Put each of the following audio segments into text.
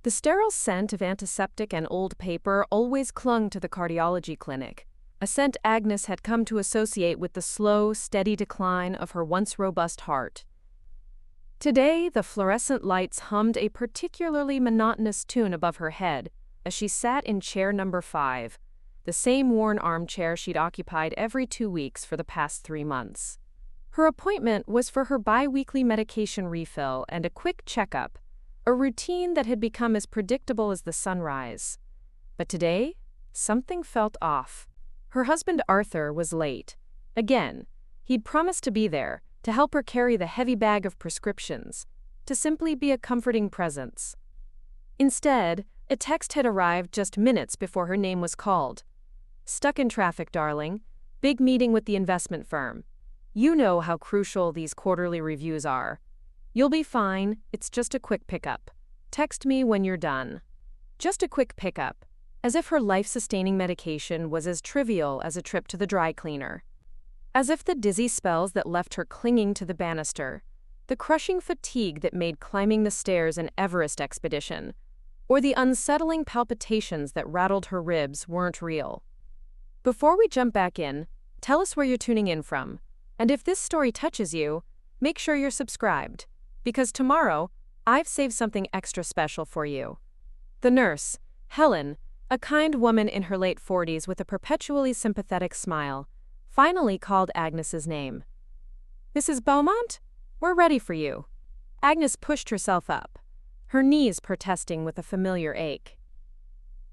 The sterile scent of antiseptic and old paper always clung to the cardiology clinic, a scent Agnes had come to associate with the slow, steady decline of her once robust heart. Today, the fluorescent lights hummed a particularly monotonous tune above her head as she sat in chair number 5, the same worn armchair she'd occupied every 2 weeks for the past 3 months. Her appointment was for her bi-weekly medication refill and a quick checkup, a routine that had become as predictable as the sunrise. But today, something felt off. Her husband Arthur was late. Again, he'd promised to be there, to help her carry the heavy bag of prescriptions, to simply be a comforting presence. Instead, a text had arrived just minutes before her name was called. "Stuck in traffic, darling. Big meeting with the investment firm. You know how crucial these quarterly reviews are. You'll be fine, it's just a quick pickup. Text me when you're done." Just a quick pickup, as if her life-sustaining medication was as trivial as a trip to the dry cleaner. As if the dizzy spells that left her clinging to the banister, the crushing fatigue that made climbing the stairs an Everest expedition, or the unsettling palpitations that rattled her ribs weren't real. Before we jump back in, tell us where you're tuning in from, and if this story touches you, make sure you're subscribed, because tomorrow, I've saved something extra special for you. The nurse, Helen, a kind woman in her late 40s with a perpetually sympathetic smile, finally called Agnes's name. "Mrs. Beaumont, we're ready for you." Agnes pushed herself up, her knees protesting with a familiar ache.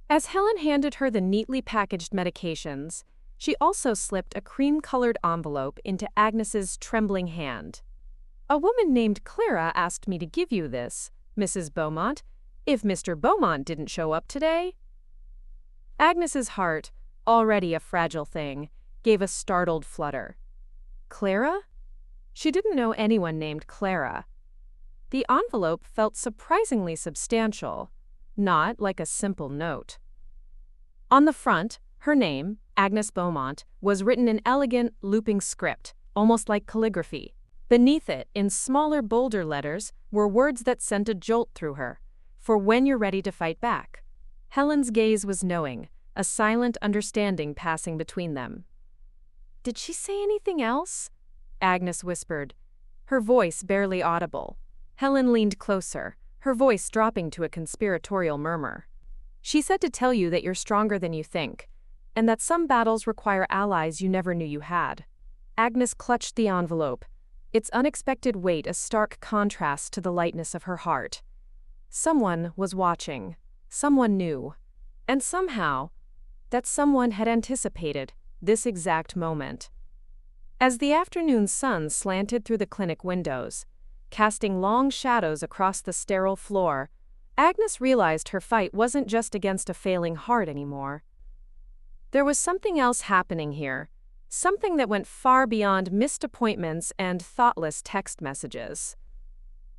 As Helen handed her the neatly packaged medications, she also slipped a cream-colored envelope into Agnes's trembling hand. "A woman named Clara asked me to give you this, Mrs. Beaumont, if Mr. Beaumont didn't show up today." Agnes's heart, already a fragile thing, gave a startled flutter. Clara? She didn't know anyone named Clara. The envelope felt surprisingly substantial, not like a simple note. On the front, her name, Agnes Beaumont, was written in elegant, looping script, almost like calligraphy. Beneath it, in smaller, bolder letters, were words that sent a jolt through her, "For when you're ready to fight back." Helen's gaze was knowing, a silent understanding passing between them. "Did she say anything else?" Agnes whispered, her voice barely audible. Helen leaned closer, her voice dropping to a conspiratorial murmur. "She said to tell you that you're stronger than you think, and that some battles require allies you never knew you had." Agnes clutched the envelope, its unexpected weight a stark contrast to the lightness of her heart. Someone was watching, someone knew, and somehow, that someone had anticipated this exact moment. As the afternoon sun slanted through the clinic windows, casting long shadows across the sterile floor, Agnes realized her fight wasn't just against a failing heart anymore. There was something else happening here, something that went far beyond missed appointments and thoughtless text messages.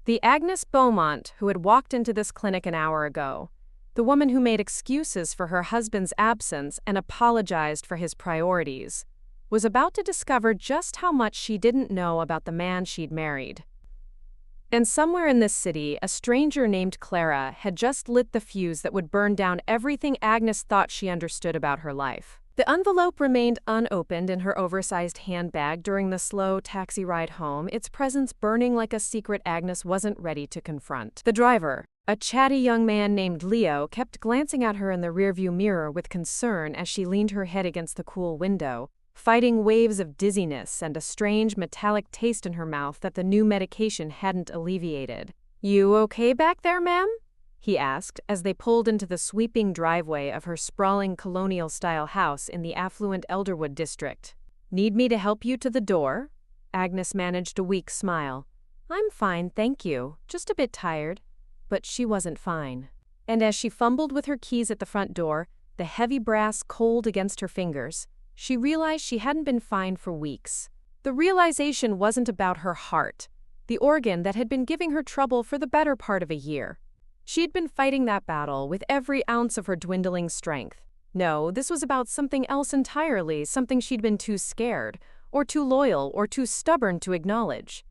The Agnes Beaumont who had walked into this clinic an hour ago, the woman who made excuses for her husband's absence and apologized for his priorities, was about to discover just how much she didn't know about the man she'd married. And somewhere in this city, a stranger named Clara had just lit the fuse that would burn down everything Agnes thought she understood about her life. The envelope remained unopened in her oversized handbag during the slow taxi ride home, its presence burning like a secret Agnes wasn't ready to confront. The driver, a chatty young man named Leo, kept glancing at her in the rearview mirror with concern as she leaned her head against the cool window, fighting waves of dizziness and a strange metallic taste in her mouth that the new medication hadn't alleviated. "You okay back there, ma'am?" he asked as they pulled into the sweeping driveway of her sprawling colonial-style house in the affluent Elderwood district. "Need me to help you to the door?" Agnes managed a weak smile. "I'm fine, thank you. Just a bit tired." But she wasn't fine. And as she fumbled with her keys at the front door, the heavy brass cold against her fingers, she realized she hadn't been fine for weeks. The realization wasn't about her heart, the organ that had been giving her trouble for the better part of a year. She'd been fighting that battle with every ounce of her dwindling strength. No, this was about something else entirely, something she'd been too scared, or too loyal, or too stubborn to acknowledge.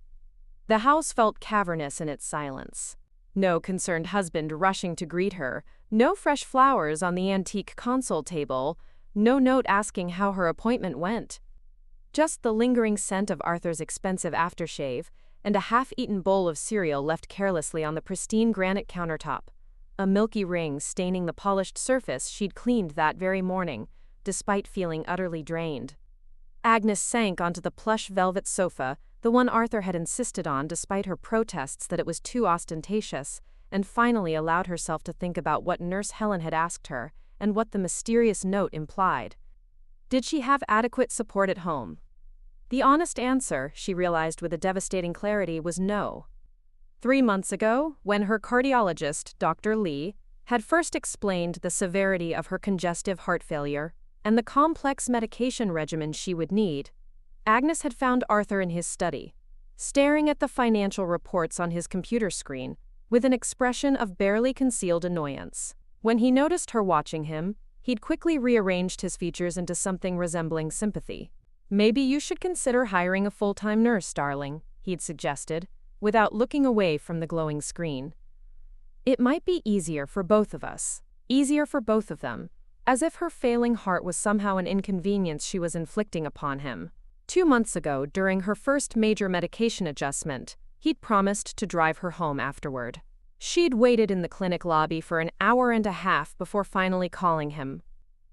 The house felt cavernous in its silence. No concerned husband rushing to greet her, no fresh flowers on the antique console table, no note asking how her appointment went. Just the lingering scent of Arthur's expensive aftershave and a half-eaten bowl of cereal left carelessly on the pristine granite countertop, a milky ring staining the polished surface she'd cleaned that very morning, despite feeling utterly drained. Agnes sank onto the plush velvet sofa, the one Arthur had insisted on despite her protests that it was too ostentatious, and finally allowed herself to think about what Nurse Helen had asked her and what the mysterious note implied. Did she have adequate support at home? The honest answer, she realized with a devastating clarity, was no. 3 months ago, when her cardiologist, Dr. Lee, had first explained the severity of her congestive heart failure and the complex medication regimen she would need, Agnes had found Arthur in his study, staring at the financial reports on his computer screen with an expression of barely concealed annoyance. When he noticed her watching him, he'd quickly rearranged his features into something resembling sympathy. "Maybe you should consider hiring a full-time nurse, darling," he'd suggested, without looking away from the glowing screen. It might be easier for both of us, easier for both of them, as if her failing heart was somehow an inconvenience she was inflicting upon him. 2 months ago, during her first major medication adjustment, he'd promised to drive her home afterward. She'd waited in the clinic lobby for an hour and a half before finally calling him.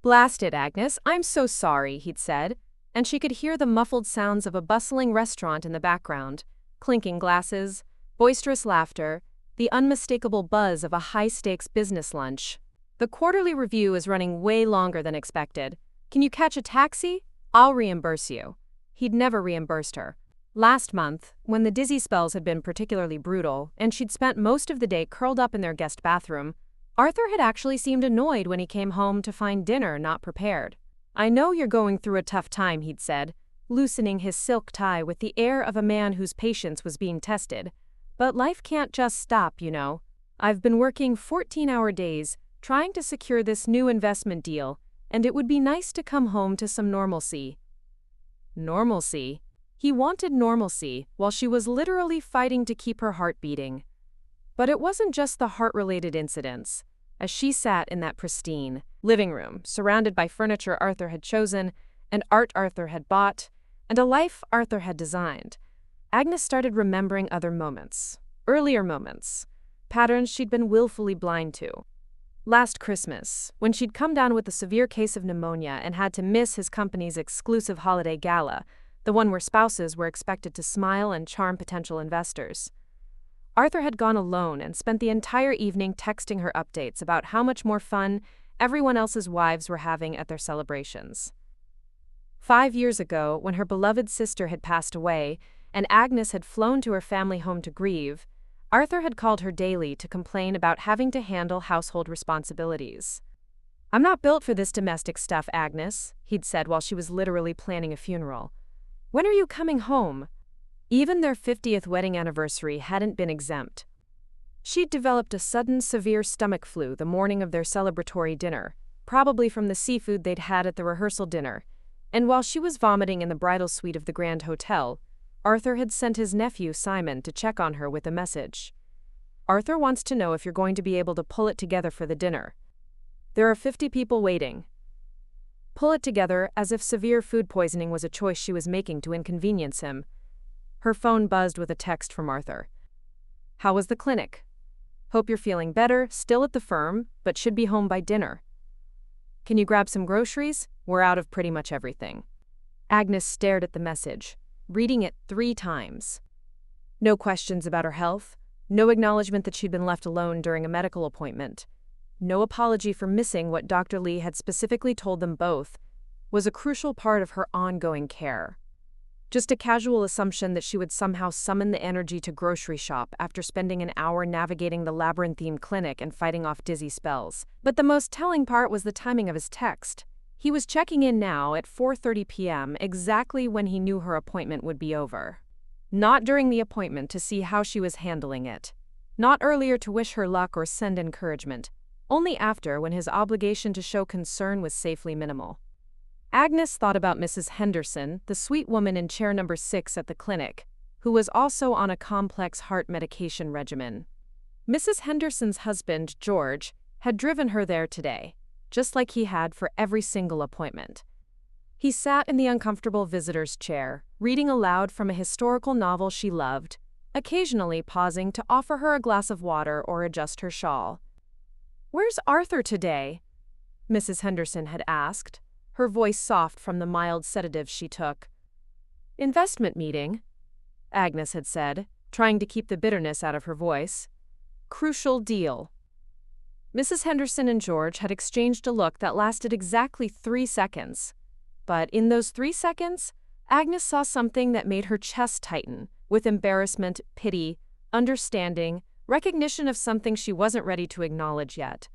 "Blast it, Agnes, I'm so sorry," he'd said, and she could hear the muffled sounds of a bustling restaurant in the background, clinking glasses, boisterous laughter, the unmistakable buzz of a high-stakes business lunch. "The quarterly review is running way longer than expected. Can you catch a taxi? I'll reimburse you." He'd never reimbursed her. Last month, when the dizzy spells had been particularly brutal and she'd spent most of the day curled up in their guest bathroom, Arthur had actually seemed annoyed when he came home to find dinner not prepared. "I know you're going through a tough time," he'd said, loosening his silk tie with the air of a man whose patience was being tested. "But life can't just stop, you know. I've been working 14-hour days, trying to secure this new investment deal, and it would be nice to come home to some normalcy." Normalcy? He wanted normalcy while she was literally fighting to keep her heart beating. But it wasn't just the heart-related incidents. As she sat in that pristine living room, surrounded by furniture Arthur had chosen, and art Arthur had bought, and a life Arthur had designed, Agnes started remembering other moments, earlier moments, patterns she'd been willfully blind to. Last Christmas, when she'd come down with a severe case of pneumonia and had to miss his company's exclusive holiday gala, the one where spouses were expected to smile and charm potential investors. Arthur had gone alone and spent the entire evening texting her updates about how much more fun everyone else's wives were having at their celebrations. 5 years ago, when her beloved sister had passed away and Agnes had flown to her family home to grieve, Arthur had called her daily to complain about having to handle household responsibilities. "I'm not built for this domestic stuff, Agnes," he'd said while she was literally planning a funeral. "When are you coming home?" Even their 50th wedding anniversary hadn't been exempt. She'd developed a sudden severe stomach flu the morning of their celebratory dinner, probably from the seafood they'd had at the rehearsal dinner, and while she was vomiting in the bridal suite of the Grand Hotel, Arthur had sent his nephew Simon to check on her with a message. "Arthur wants to know if you're going to be able to pull it together for the dinner. There are 50 people waiting." Pull it together, as if severe food poisoning was a choice she was making to inconvenience him. Her phone buzzed with a text from Arthur. "How was the clinic? Hope you're feeling better, still at the firm, but should be home by dinner. Can you grab some groceries? We're out of pretty much everything." Agnes stared at the message, reading it 3 times. No questions about her health, no acknowledgement that she'd been left alone during a medical appointment, no apology for missing what Dr. Lee had specifically told them both was a crucial part of her ongoing care. Just a casual assumption that she would somehow summon the energy to grocery shop after spending an hour navigating the labyrinthine clinic and fighting off dizzy spells. But the most telling part was the timing of his text. He was checking in now at 4:30 p.m., exactly when he knew her appointment would be over. Not during the appointment to see how she was handling it. Not earlier to wish her luck or send encouragement. Only after, when his obligation to show concern was safely minimal. Agnes thought about Mrs. Henderson, the sweet woman in chair number 6 at the clinic, who was also on a complex heart medication regimen. Mrs. Henderson's husband, George, had driven her there today, just like he had for every single appointment. He sat in the uncomfortable visitor's chair, reading aloud from a historical novel she loved, occasionally pausing to offer her a glass of water or adjust her shawl. "Where's Arthur today?" Mrs. Henderson had asked, her voice soft from the mild sedative she took. "Investment meeting," Agnes had said, trying to keep the bitterness out of her voice. "Crucial deal." Mrs. Henderson and George had exchanged a look that lasted exactly 3 seconds. But in those 3 seconds, Agnes saw something that made her chest tighten, with embarrassment, pity, understanding, recognition of something she wasn't ready to acknowledge yet.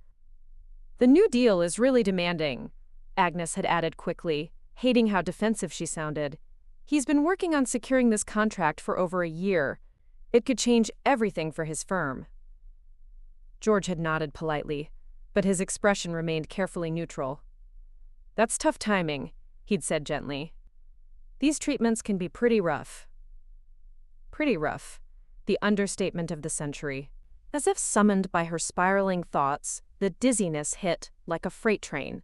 "The new deal is really demanding," Agnes had added quickly, hating how defensive she sounded. "He's been working on securing this contract for over a year. It could change everything for his firm." George had nodded politely, but his expression remained carefully neutral. "That's tough timing," he'd said gently. "These treatments can be pretty rough." Pretty rough, the understatement of the century. As if summoned by her spiraling thoughts, the dizziness hit like a freight train.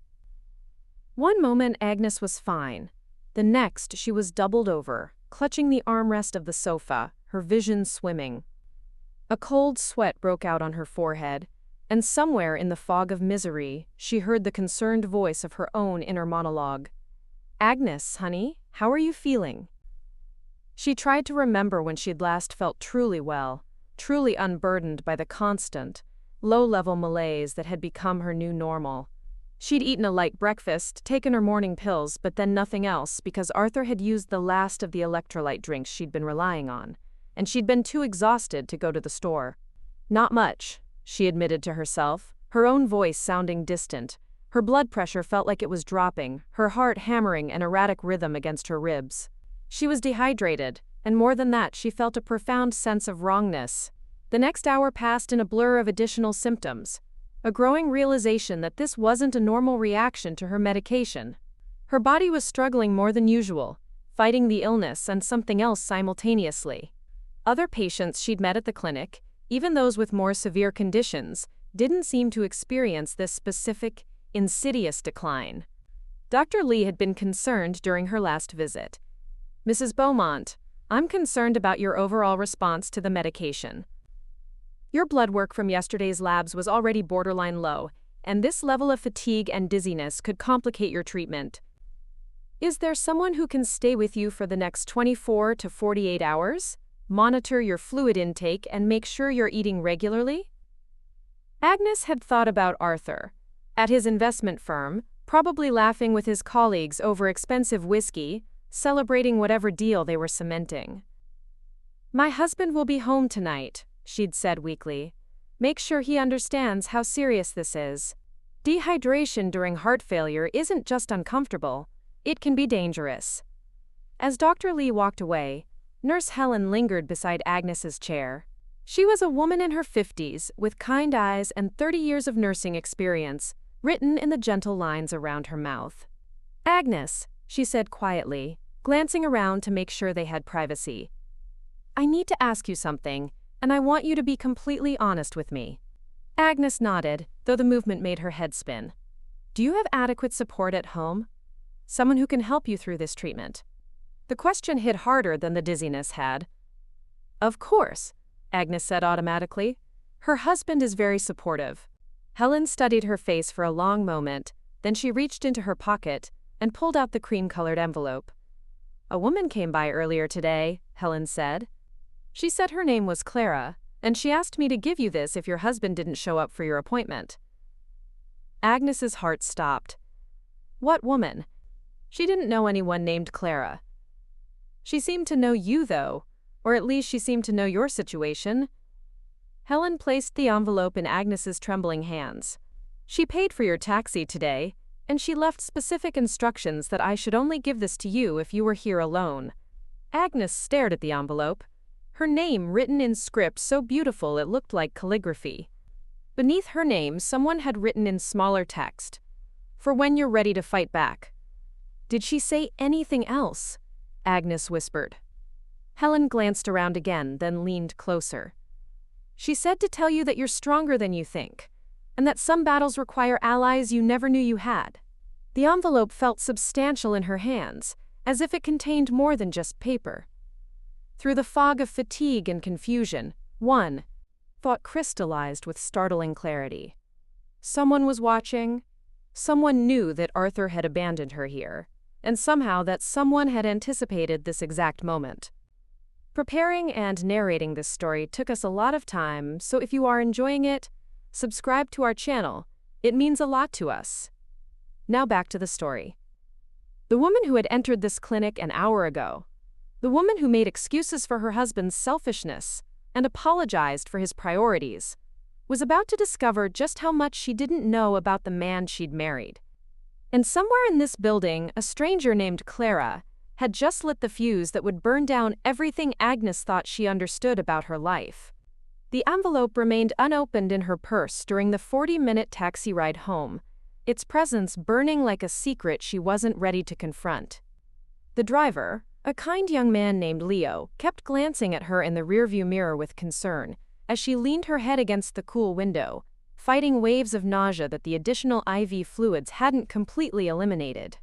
One moment Agnes was fine. The next she was doubled over, clutching the armrest of the sofa, her vision swimming. A cold sweat broke out on her forehead, and somewhere in the fog of misery, she heard the concerned voice of her own inner monologue. "Agnes, honey, how are you feeling?" She tried to remember when she'd last felt truly well, truly unburdened by the constant, low-level malaise that had become her new normal. She'd eaten a light breakfast, taken her morning pills, but then nothing else because Arthur had used the last of the electrolyte drinks she'd been relying on, and she'd been too exhausted to go to the store. "Not much," she admitted to herself, her own voice sounding distant. Her blood pressure felt like it was dropping, her heart hammering an erratic rhythm against her ribs. She was dehydrated, and more than that, she felt a profound sense of wrongness. The next hour passed in a blur of additional symptoms, a growing realization that this wasn't a normal reaction to her medication. Her body was struggling more than usual, fighting the illness and something else simultaneously. Other patients she'd met at the clinic, even those with more severe conditions, didn't seem to experience this specific, insidious decline. Dr. Lee had been concerned during her last visit. "Mrs. Beaumont, I'm concerned about your overall response to the medication. Your blood work from yesterday's labs was already borderline low, and this level of fatigue and dizziness could complicate your treatment. Is there someone who can stay with you for the next 24 to 48 hours, monitor your fluid intake, and make sure you're eating regularly?" Agnes had thought about Arthur. At his investment firm, probably laughing with his colleagues over expensive whiskey, celebrating whatever deal they were cementing. "My husband will be home tonight," she'd said weakly. "Make sure he understands how serious this is. Dehydration during heart failure isn't just uncomfortable, it can be dangerous." As Dr. Lee walked away, Nurse Helen lingered beside Agnes's chair. She was a woman in her 50s, with kind eyes and 30 years of nursing experience, written in the gentle lines around her mouth. "Agnes," she said quietly, glancing around to make sure they had privacy. "I need to ask you something, and I want you to be completely honest with me." Agnes nodded, though the movement made her head spin. "Do you have adequate support at home? Someone who can help you through this treatment?" The question hit harder than the dizziness had. "Of course," Agnes said automatically. "Her husband is very supportive." Helen studied her face for a long moment, then she reached into her pocket and pulled out the cream-colored envelope. "A woman came by earlier today," Helen said. "She said her name was Clara, and she asked me to give you this if your husband didn't show up for your appointment." Agnes's heart stopped. What woman? She didn't know anyone named Clara. "She seemed to know you, though, or at least she seemed to know your situation." Helen placed the envelope in Agnes's trembling hands. "She paid for your taxi today, and she left specific instructions that I should only give this to you if you were here alone." Agnes stared at the envelope, her name written in script so beautiful it looked like calligraphy. Beneath her name, someone had written in smaller text, "For when you're ready to fight back." "Did she say anything else?" Agnes whispered. Helen glanced around again, then leaned closer. She said to tell you that you're stronger than you think, and that some battles require allies you never knew you had. The envelope felt substantial in her hands, as if it contained more than just paper. Through the fog of fatigue and confusion, one thought crystallized with startling clarity. Someone was watching. Someone knew that Arthur had abandoned her here, and somehow that someone had anticipated this exact moment. Preparing and narrating this story took us a lot of time, so if you are enjoying it, subscribe to our channel. It means a lot to us. Now back to the story. The woman who had entered this clinic an hour ago, the woman who made excuses for her husband's selfishness and apologized for his priorities, was about to discover just how much she didn't know about the man she'd married. And somewhere in this building, a stranger named Clara had just lit the fuse that would burn down everything Agnes thought she understood about her life. The envelope remained unopened in her purse during the 40-minute taxi ride home, its presence burning like a secret she wasn't ready to confront. The driver, a kind young man named Leo, kept glancing at her in the rearview mirror with concern as she leaned her head against the cool window, fighting waves of nausea that the additional IV fluids hadn't completely eliminated.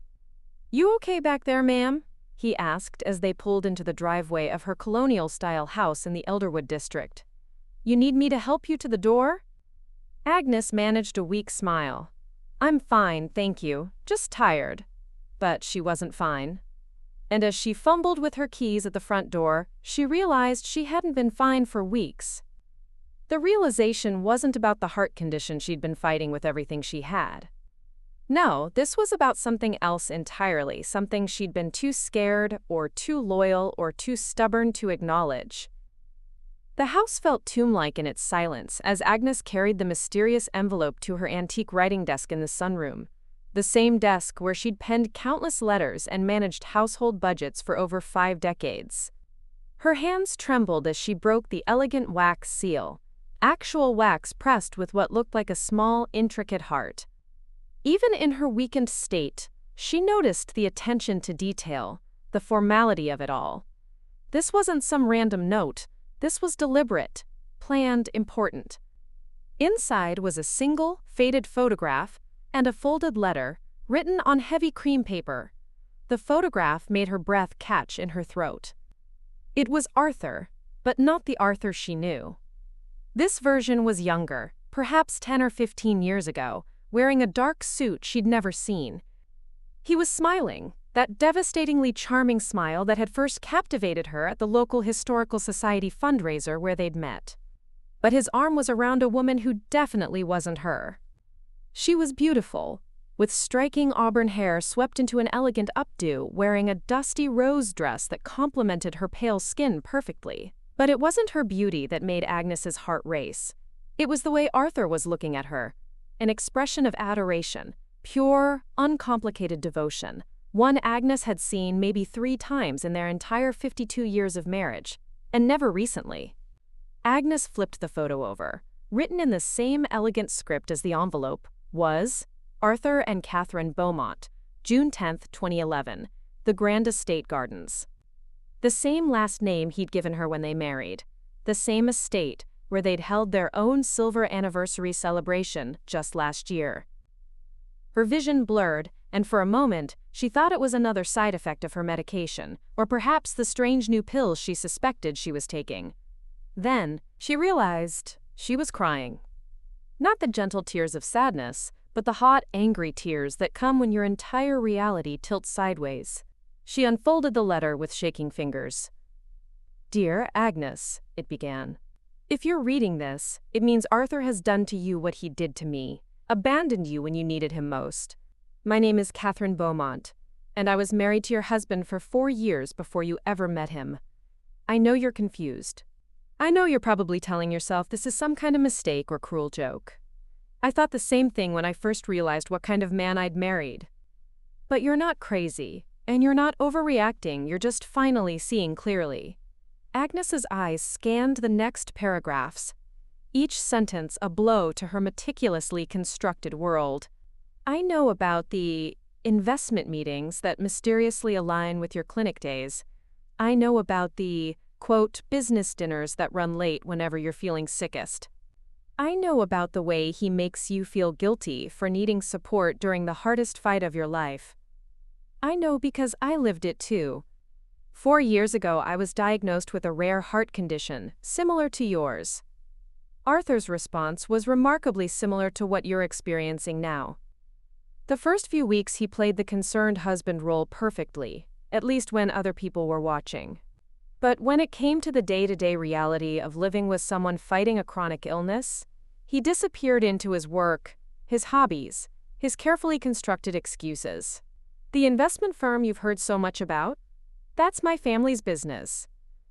"You okay back there, ma'am?" he asked as they pulled into the driveway of her colonial-style house in the Elderwood district. "You need me to help you to the door?" Agnes managed a weak smile. "I'm fine, thank you, just tired." But she wasn't fine. And as she fumbled with her keys at the front door, she realized she hadn't been fine for weeks. The realization wasn't about the heart condition she'd been fighting with everything she had. No, this was about something else entirely, something she'd been too scared or too loyal or too stubborn to acknowledge. The house felt tomb-like in its silence as Agnes carried the mysterious envelope to her antique writing desk in the sunroom, the same desk where she'd penned countless letters and managed household budgets for over 5 decades. Her hands trembled as she broke the elegant wax seal, actual wax pressed with what looked like a small, intricate heart. Even in her weakened state, she noticed the attention to detail, the formality of it all. This wasn't some random note. This was deliberate, planned, important. Inside was a single, faded photograph and a folded letter, written on heavy cream paper. The photograph made her breath catch in her throat. It was Arthur, but not the Arthur she knew. This version was younger, perhaps 10 or 15 years ago, wearing a dark suit she'd never seen. He was smiling, that devastatingly charming smile that had first captivated her at the local historical society fundraiser where they'd met. But his arm was around a woman who definitely wasn't her. She was beautiful, with striking auburn hair swept into an elegant updo, wearing a dusty rose dress that complemented her pale skin perfectly. But it wasn't her beauty that made Agnes's heart race. It was the way Arthur was looking at her, an expression of adoration, pure, uncomplicated devotion, one Agnes had seen maybe 3 times in their entire 52 years of marriage, and never recently. Agnes flipped the photo over. Written in the same elegant script as the envelope was Arthur and Catherine Beaumont, June 10, 2011, the Grand Estate Gardens. The same last name he'd given her when they married, the same estate where they'd held their own silver anniversary celebration just last year. Her vision blurred, and for a moment, she thought it was another side effect of her medication, or perhaps the strange new pills she suspected she was taking. Then, she realized she was crying. Not the gentle tears of sadness, but the hot, angry tears that come when your entire reality tilts sideways. She unfolded the letter with shaking fingers. "Dear Agnes," it began. "If you're reading this, it means Arthur has done to you what he did to me, abandoned you when you needed him most. My name is Catherine Beaumont, and I was married to your husband for 4 years before you ever met him. I know you're confused. I know you're probably telling yourself this is some kind of mistake or cruel joke. I thought the same thing when I first realized what kind of man I'd married. But you're not crazy, and you're not overreacting, you're just finally seeing clearly." Agnes's eyes scanned the next paragraphs, each sentence a blow to her meticulously constructed world. "I know about the investment meetings that mysteriously align with your clinic days. I know about the Quote, business dinners that run late whenever you're feeling sickest. I know about the way he makes you feel guilty for needing support during the hardest fight of your life. I know because I lived it too. 4 years ago, I was diagnosed with a rare heart condition, similar to yours. Arthur's response was remarkably similar to what you're experiencing now. The first few weeks, he played the concerned husband role perfectly, at least when other people were watching. But when it came to the day-to-day reality of living with someone fighting a chronic illness, he disappeared into his work, his hobbies, his carefully constructed excuses. The investment firm you've heard so much about? That's my family's business.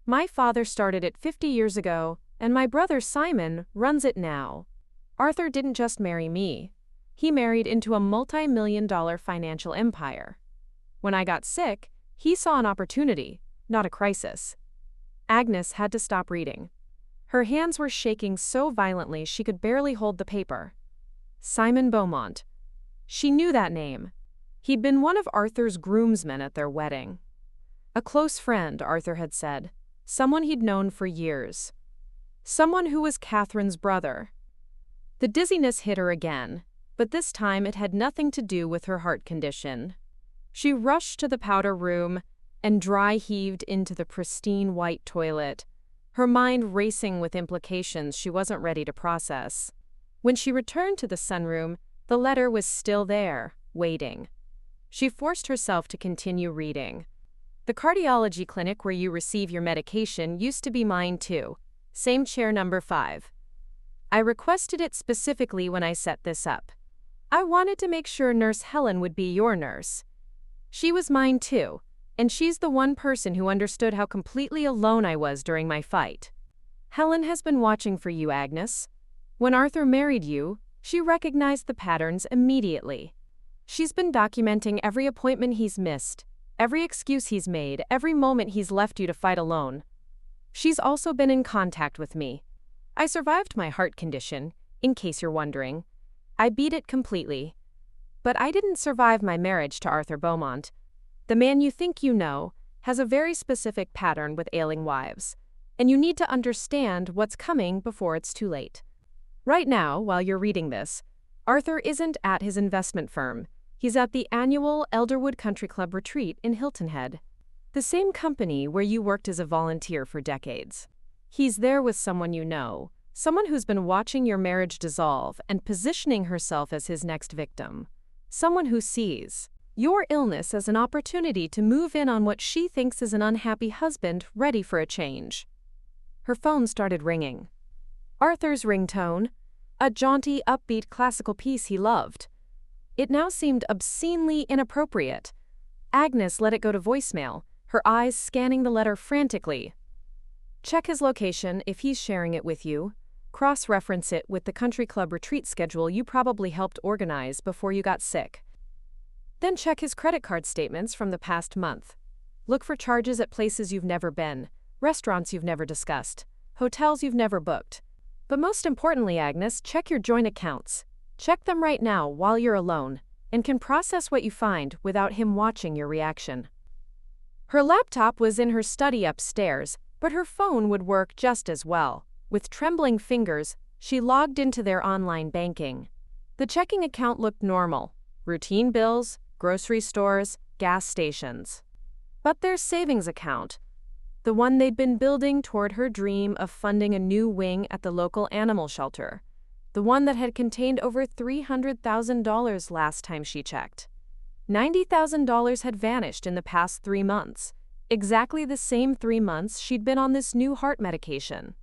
My father started it 50 years ago, and my brother Simon runs it now. Arthur didn't just marry me. He married into a multi-million-dollar financial empire. When I got sick, he saw an opportunity, not a crisis. Agnes had to stop reading. Her hands were shaking so violently she could barely hold the paper. Simon Beaumont. She knew that name. He'd been one of Arthur's groomsmen at their wedding. A close friend, Arthur had said. Someone he'd known for years. Someone who was Catherine's brother. The dizziness hit her again, but this time it had nothing to do with her heart condition. She rushed to the powder room and dry-heaved into the pristine white toilet, her mind racing with implications she wasn't ready to process. When she returned to the sunroom, the letter was still there, waiting. She forced herself to continue reading. The cardiology clinic where you receive your medication used to be mine too. Same chair number 5. I requested it specifically when I set this up. I wanted to make sure Nurse Helen would be your nurse. She was mine too, and she's the one person who understood how completely alone I was during my fight. Helen has been watching for you, Agnes. When Arthur married you, she recognized the patterns immediately. She's been documenting every appointment he's missed, every excuse he's made, every moment he's left you to fight alone. She's also been in contact with me. I survived my heart condition, in case you're wondering. I beat it completely. But I didn't survive my marriage to Arthur Beaumont. The man you think you know has a very specific pattern with ailing wives, and you need to understand what's coming before it's too late. Right now, while you're reading this, Arthur isn't at his investment firm. He's at the annual Elderwood Country Club retreat in Hilton Head, the same company where you worked as a volunteer for decades. He's there with someone you know, someone who's been watching your marriage dissolve and positioning herself as his next victim. Someone who sees your illness as an opportunity to move in on what she thinks is an unhappy husband ready for a change. Her phone started ringing. Arthur's ringtone, a jaunty, upbeat classical piece he loved. It now seemed obscenely inappropriate. Agnes let it go to voicemail, her eyes scanning the letter frantically. Check his location if he's sharing it with you. Cross-reference it with the country club retreat schedule you probably helped organize before you got sick. Then check his credit card statements from the past month. Look for charges at places you've never been, restaurants you've never discussed, hotels you've never booked. But most importantly, Agnes, check your joint accounts. Check them right now while you're alone, and can process what you find without him watching your reaction. Her laptop was in her study upstairs, but her phone would work just as well. With trembling fingers, she logged into their online banking. The checking account looked normal. Routine bills, grocery stores, gas stations. But their savings account, the one they'd been building toward her dream of funding a new wing at the local animal shelter, the one that had contained over $300,000 last time she checked. $90,000 had vanished in the past 3 months, exactly the same 3 months she'd been on this new heart medication.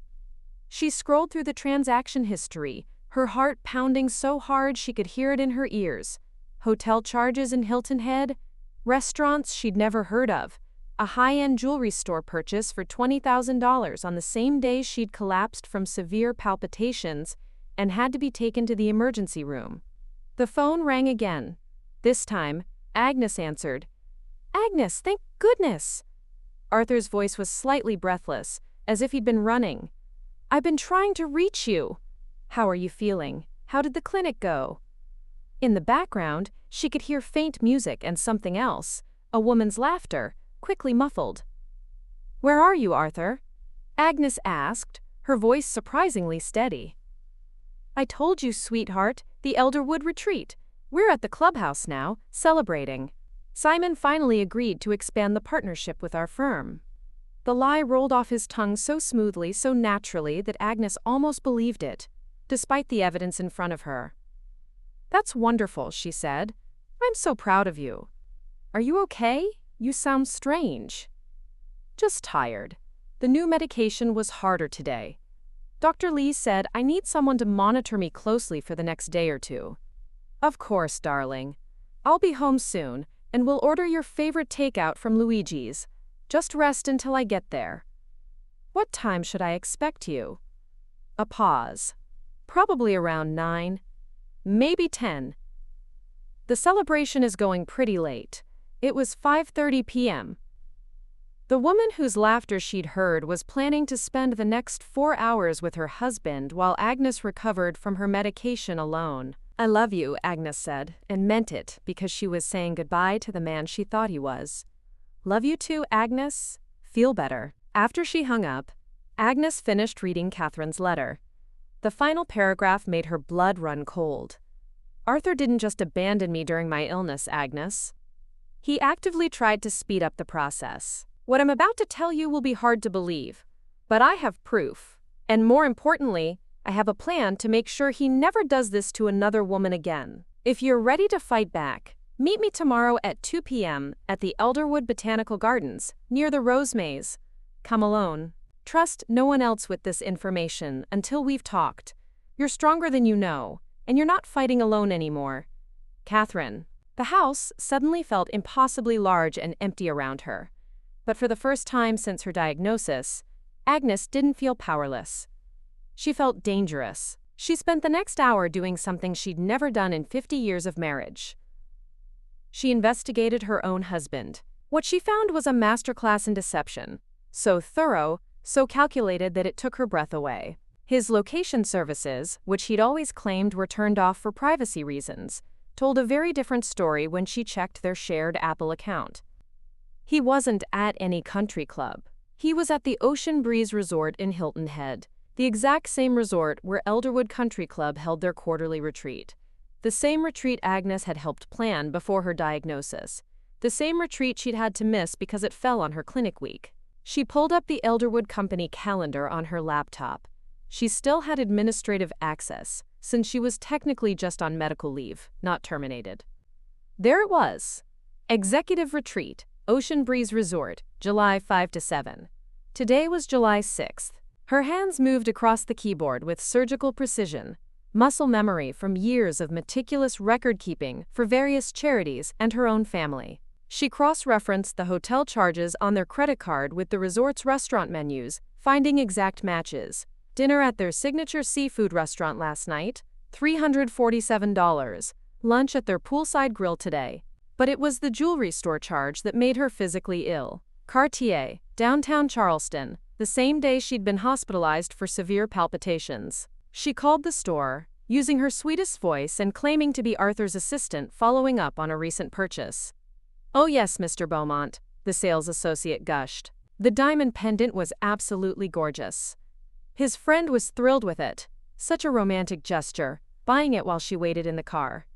She scrolled through the transaction history, her heart pounding so hard she could hear it in her ears. Hotel charges in Hilton Head, restaurants she'd never heard of, a high-end jewelry store purchase for $20,000 on the same day she'd collapsed from severe palpitations and had to be taken to the emergency room. The phone rang again. This time, Agnes answered. "Agnes, thank goodness!" Arthur's voice was slightly breathless, as if he'd been running. "I've been trying to reach you. How are you feeling? How did the clinic go?" In the background, she could hear faint music and something else, a woman's laughter, quickly muffled. "Where are you, Arthur?" Agnes asked, her voice surprisingly steady. I told you, sweetheart, the Elderwood retreat. We're at the clubhouse now, celebrating. Simon finally agreed to expand the partnership with our firm. The lie rolled off his tongue so smoothly, so naturally that Agnes almost believed it, despite the evidence in front of her. That's wonderful, she said. I'm so proud of you. Are you okay? You sound strange. Just tired. The new medication was harder today. Dr. Lee said I need someone to monitor me closely for the next day or two. Of course, darling. I'll be home soon, and we'll order your favorite takeout from Luigi's. Just rest until I get there. What time should I expect you? A pause. Probably around 9, maybe 10. The celebration is going pretty late. It was 5:30 p.m. The woman whose laughter she'd heard was planning to spend the next 4 hours with her husband while Agnes recovered from her medication alone. I love you, Agnes said, and meant it because she was saying goodbye to the man she thought he was. Love you too, Agnes. Feel better. After she hung up, Agnes finished reading Catherine's letter. The final paragraph made her blood run cold. Arthur didn't just abandon me during my illness, Agnes. He actively tried to speed up the process. What I'm about to tell you will be hard to believe, but I have proof. And more importantly, I have a plan to make sure he never does this to another woman again. If you're ready to fight back, meet me tomorrow at 2 p.m. at the Elderwood Botanical Gardens, near the Rose Maze. Come alone. Trust no one else with this information until we've talked. You're stronger than you know, and you're not fighting alone anymore. Catherine. The house suddenly felt impossibly large and empty around her. But for the first time since her diagnosis, Agnes didn't feel powerless. She felt dangerous. She spent the next hour doing something she'd never done in 50 years of marriage. She investigated her own husband. What she found was a masterclass in deception, so thorough, so calculated that it took her breath away. His location services, which he'd always claimed were turned off for privacy reasons, told a very different story when she checked their shared Apple account. He wasn't at any country club. He was at the Ocean Breeze Resort in Hilton Head, the exact same resort where Elderwood Country Club held their quarterly retreat. The same retreat Agnes had helped plan before her diagnosis. The same retreat she'd had to miss because it fell on her clinic week. She pulled up the Elderwood Company calendar on her laptop. She still had administrative access, since she was technically just on medical leave, not terminated. There it was. Executive Retreat, Ocean Breeze Resort, July 5 to 7. Today was July 6th. Her hands moved across the keyboard with surgical precision, muscle memory from years of meticulous record-keeping for various charities and her own family. She cross-referenced the hotel charges on their credit card with the resort's restaurant menus, finding exact matches. Dinner at their signature seafood restaurant last night, $347. Lunch at their poolside grill today. But it was the jewelry store charge that made her physically ill. Cartier, downtown Charleston, the same day she'd been hospitalized for severe palpitations. She called the store, using her sweetest voice and claiming to be Arthur's assistant following up on a recent purchase. Oh yes, Mr. Beaumont, the sales associate gushed. The diamond pendant was absolutely gorgeous. His friend was thrilled with it. Such a romantic gesture, buying it while she waited in the car.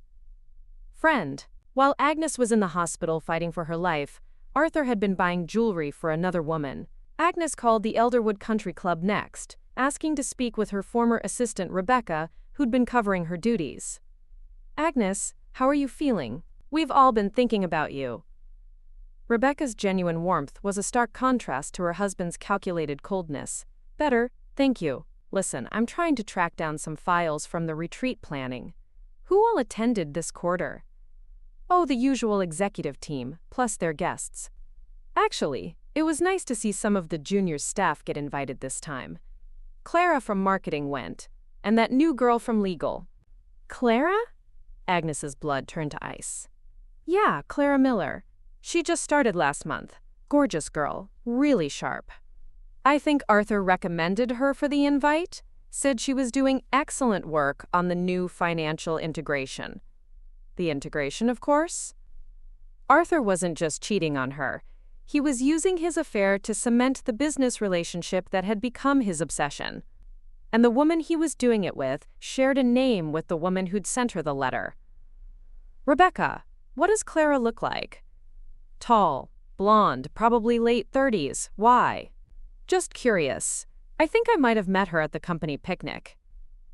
Friend. While Agnes was in the hospital fighting for her life, Arthur had been buying jewelry for another woman. Agnes called the Elderwood Country Club next, asking to speak with her former assistant Rebecca, who'd been covering her duties. Agnes, how are you feeling? We've all been thinking about you. Rebecca's genuine warmth was a stark contrast to her husband's calculated coldness. Better, thank you. Listen, I'm trying to track down some files from the retreat planning. Who all attended this quarter? Oh, the usual executive team, plus their guests. Actually, it was nice to see some of the junior staff get invited this time. Clara from marketing went, and that new girl from legal. Clara? Agnes's blood turned to ice. Yeah, Clara Miller. She just started last month. Gorgeous girl, really sharp. I think Arthur recommended her for the invite, said she was doing excellent work on the new financial integration. The integration, of course? Arthur wasn't just cheating on her. He was using his affair to cement the business relationship that had become his obsession. And the woman he was doing it with shared a name with the woman who'd sent her the letter. Rebecca, what does Clara look like? Tall, blonde, probably late 30s. Why? Just curious. I think I might have met her at the company picnic.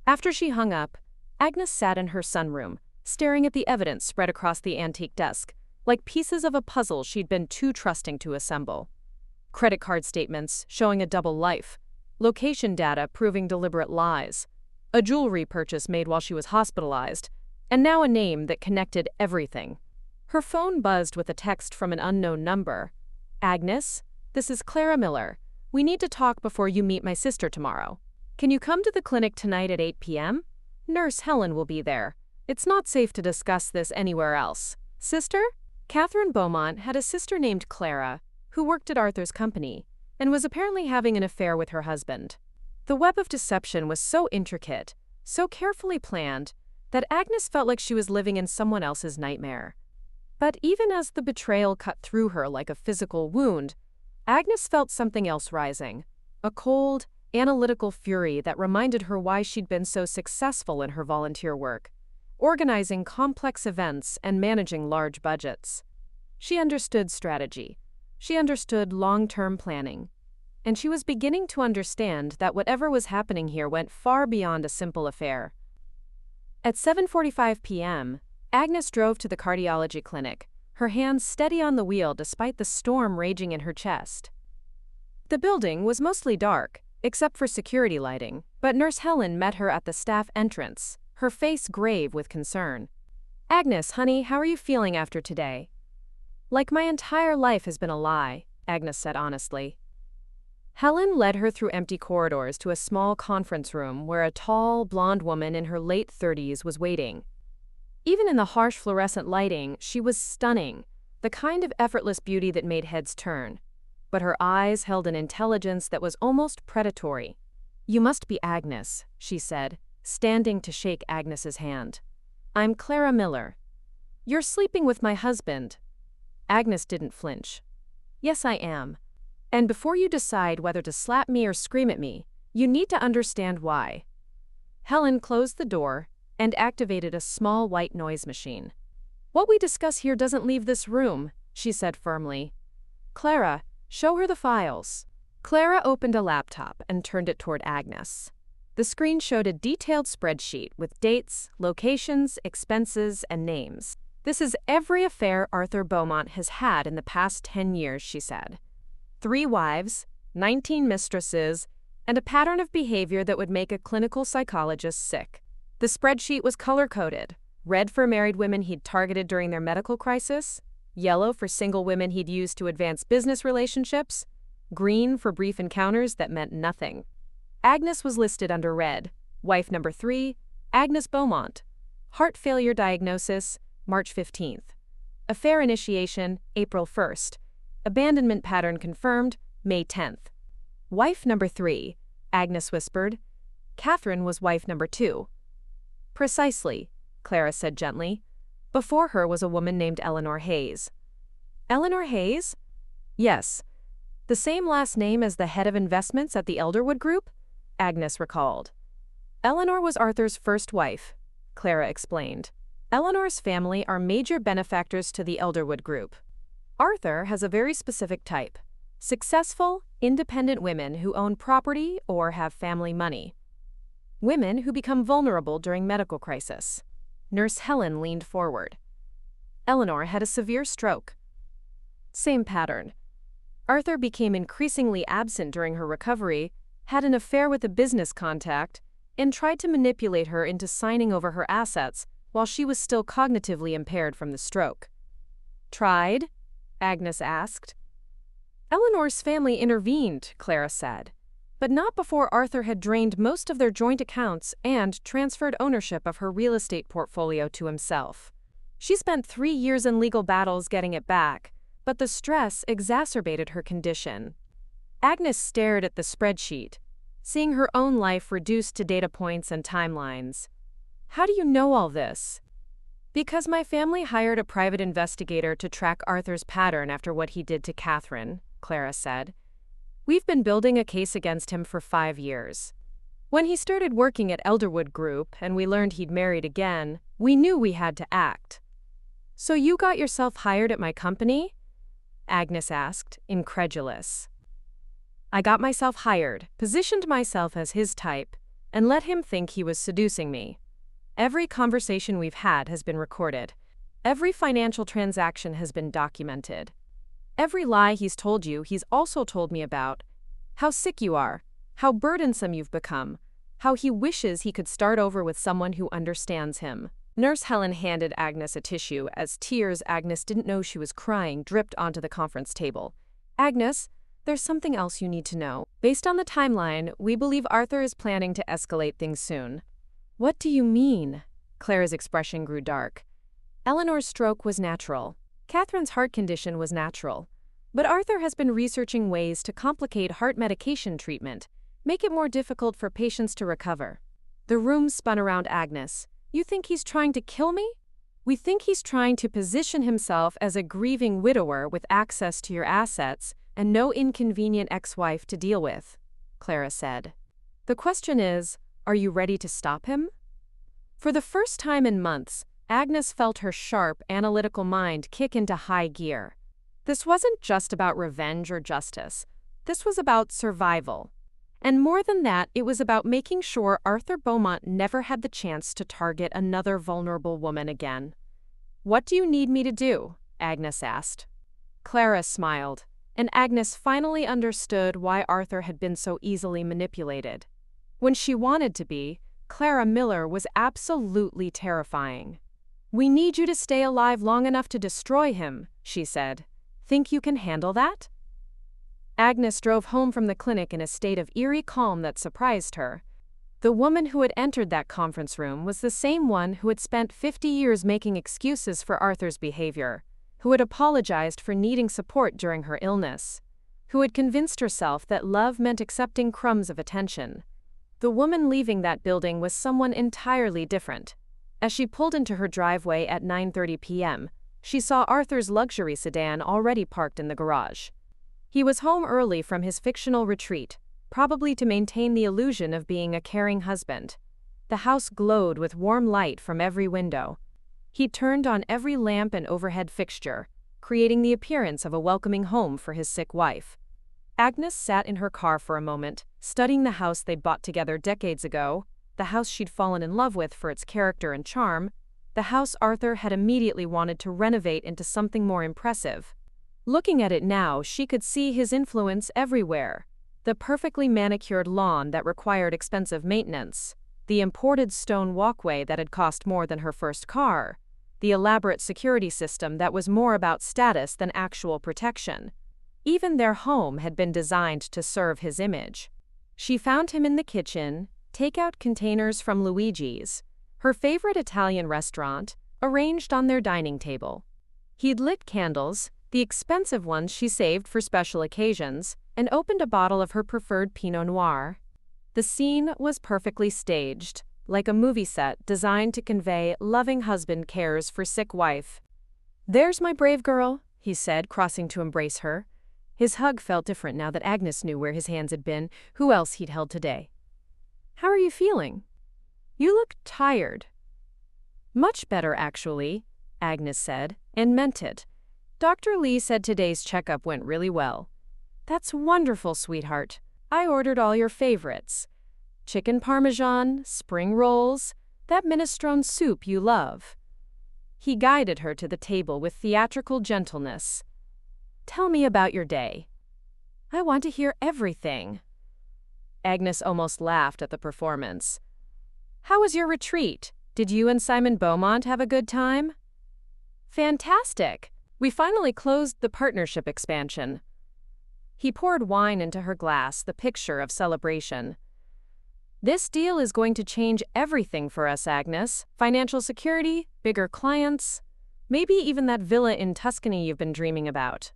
After she hung up, Agnes sat in her sunroom, staring at the evidence spread across the antique desk, like pieces of a puzzle she'd been too trusting to assemble. Credit card statements showing a double life, location data proving deliberate lies, a jewelry purchase made while she was hospitalized, and now a name that connected everything. Her phone buzzed with a text from an unknown number. Agnes, this is Clara Miller. We need to talk before you meet my sister tomorrow. Can you come to the clinic tonight at 8 p.m.? Nurse Helen will be there. It's not safe to discuss this anywhere else. Sister? Catherine Beaumont had a sister named Clara, who worked at Arthur's company, and was apparently having an affair with her husband. The web of deception was so intricate, so carefully planned, that Agnes felt like she was living in someone else's nightmare. But even as the betrayal cut through her like a physical wound, Agnes felt something else rising, a cold, analytical fury that reminded her why she'd been so successful in her volunteer work, organizing complex events and managing large budgets. She understood strategy. She understood long-term planning. And she was beginning to understand that whatever was happening here went far beyond a simple affair. At 7:45 p.m., Agnes drove to the cardiology clinic, her hands steady on the wheel despite the storm raging in her chest. The building was mostly dark, except for security lighting, but Nurse Helen met her at the staff entrance, her face grave with concern. Agnes, honey, how are you feeling after today? Like my entire life has been a lie, Agnes said honestly. Helen led her through empty corridors to a small conference room where a tall, blonde woman in her late 30s was waiting. Even in the harsh fluorescent lighting, she was stunning, the kind of effortless beauty that made heads turn. But her eyes held an intelligence that was almost predatory. You must be Agnes, she said, standing to shake Agnes's hand. I'm Clara Miller. You're sleeping with my husband. Agnes didn't flinch. Yes, I am. And before you decide whether to slap me or scream at me, you need to understand why. Helen closed the door and activated a small white noise machine. What we discuss here doesn't leave this room, she said firmly. Clara, show her the files. Clara opened a laptop and turned it toward Agnes. The screen showed a detailed spreadsheet with dates, locations, expenses, and names. This is every affair Arthur Beaumont has had in the past 10 years, she said. 3 wives, 19 mistresses, and a pattern of behavior that would make a clinical psychologist sick. The spreadsheet was color-coded: red for married women he'd targeted during their medical crisis, yellow for single women he'd used to advance business relationships, green for brief encounters that meant nothing. Agnes was listed under red: wife number 3, Agnes Beaumont. Heart failure diagnosis, March 15th. Affair initiation, April 1st. Abandonment pattern confirmed, May 10th. Wife number 3, Agnes whispered. Catherine was wife number 2. Precisely, Clara said gently. Before her was a woman named Eleanor Hayes. Eleanor Hayes? Yes. The same last name as the head of investments at the Elderwood Group? Agnes recalled. Eleanor was Arthur's first wife, Clara explained. Eleanor's family are major benefactors to the Elderwood Group. Arthur has a very specific type: successful, independent women who own property or have family money. Women who become vulnerable during medical crisis. Nurse Helen leaned forward. Eleanor had a severe stroke. Same pattern. Arthur became increasingly absent during her recovery, had an affair with a business contact, and tried to manipulate her into signing over her assets while she was still cognitively impaired from the stroke. Tried? Agnes asked. Eleanor's family intervened, Clara said, but not before Arthur had drained most of their joint accounts and transferred ownership of her real estate portfolio to himself. She spent 3 years in legal battles getting it back, but the stress exacerbated her condition. Agnes stared at the spreadsheet, seeing her own life reduced to data points and timelines. How do you know all this? Because my family hired a private investigator to track Arthur's pattern after what he did to Catherine, Clara said. We've been building a case against him for 5 years. When he started working at Elderwood Group and we learned he'd married again, we knew we had to act. So you got yourself hired at my company? Agnes asked, incredulous. I got myself hired, positioned myself as his type, and let him think he was seducing me. Every conversation we've had has been recorded. Every financial transaction has been documented. Every lie he's told you, he's also told me about. How sick you are, how burdensome you've become, how he wishes he could start over with someone who understands him. Nurse Helen handed Agnes a tissue as tears Agnes didn't know she was crying dripped onto the conference table. Agnes, there's something else you need to know. Based on the timeline, we believe Arthur is planning to escalate things soon. What do you mean? Clara's expression grew dark. Eleanor's stroke was natural. Catherine's heart condition was natural. But Arthur has been researching ways to complicate heart medication treatment, make it more difficult for patients to recover. The room spun around Agnes. You think he's trying to kill me? We think he's trying to position himself as a grieving widower with access to your assets and no inconvenient ex-wife to deal with, Clara said. The question is, are you ready to stop him? For the first time in months, Agnes felt her sharp, analytical mind kick into high gear. This wasn't just about revenge or justice. This was about survival. And more than that, it was about making sure Arthur Beaumont never had the chance to target another vulnerable woman again. What do you need me to do? Agnes asked. Clara smiled, and Agnes finally understood why Arthur had been so easily manipulated. When she wanted to be, Clara Miller was absolutely terrifying. We need you to stay alive long enough to destroy him, she said. Think you can handle that? Agnes drove home from the clinic in a state of eerie calm that surprised her. The woman who had entered that conference room was the same one who had spent 50 years making excuses for Arthur's behavior, who had apologized for needing support during her illness, who had convinced herself that love meant accepting crumbs of attention. The woman leaving that building was someone entirely different. As she pulled into her driveway at 9:30 p.m., she saw Arthur's luxury sedan already parked in the garage. He was home early from his fictional retreat, probably to maintain the illusion of being a caring husband. The house glowed with warm light from every window. He turned on every lamp and overhead fixture, creating the appearance of a welcoming home for his sick wife. Agnes sat in her car for a moment, studying the house they'd bought together decades ago, the house she'd fallen in love with for its character and charm, the house Arthur had immediately wanted to renovate into something more impressive. Looking at it now, she could see his influence everywhere. The perfectly manicured lawn that required expensive maintenance, the imported stone walkway that had cost more than her first car, the elaborate security system that was more about status than actual protection. Even their home had been designed to serve his image. She found him in the kitchen, takeout containers from Luigi's, her favorite Italian restaurant, arranged on their dining table. He'd lit candles, the expensive ones she saved for special occasions, and opened a bottle of her preferred Pinot Noir. The scene was perfectly staged, like a movie set designed to convey loving husband cares for sick wife. "There's my brave girl," he said, crossing to embrace her. His hug felt different now that Agnes knew where his hands had been, who else he'd held today. "How are you feeling? You look tired." "Much better, actually," Agnes said, and meant it. "Dr. Lee said today's checkup went really well." "That's wonderful, sweetheart. I ordered all your favorites. Chicken parmesan, spring rolls, that minestrone soup you love." He guided her to the table with theatrical gentleness. "Tell me about your day." "I want to hear everything." Agnes almost laughed at the performance. "How was your retreat? Did you and Simon Beaumont have a good time?" "Fantastic. We finally closed the partnership expansion." He poured wine into her glass, the picture of celebration. "This deal is going to change everything for us, Agnes. Financial security, bigger clients, maybe even that villa in Tuscany you've been dreaming about."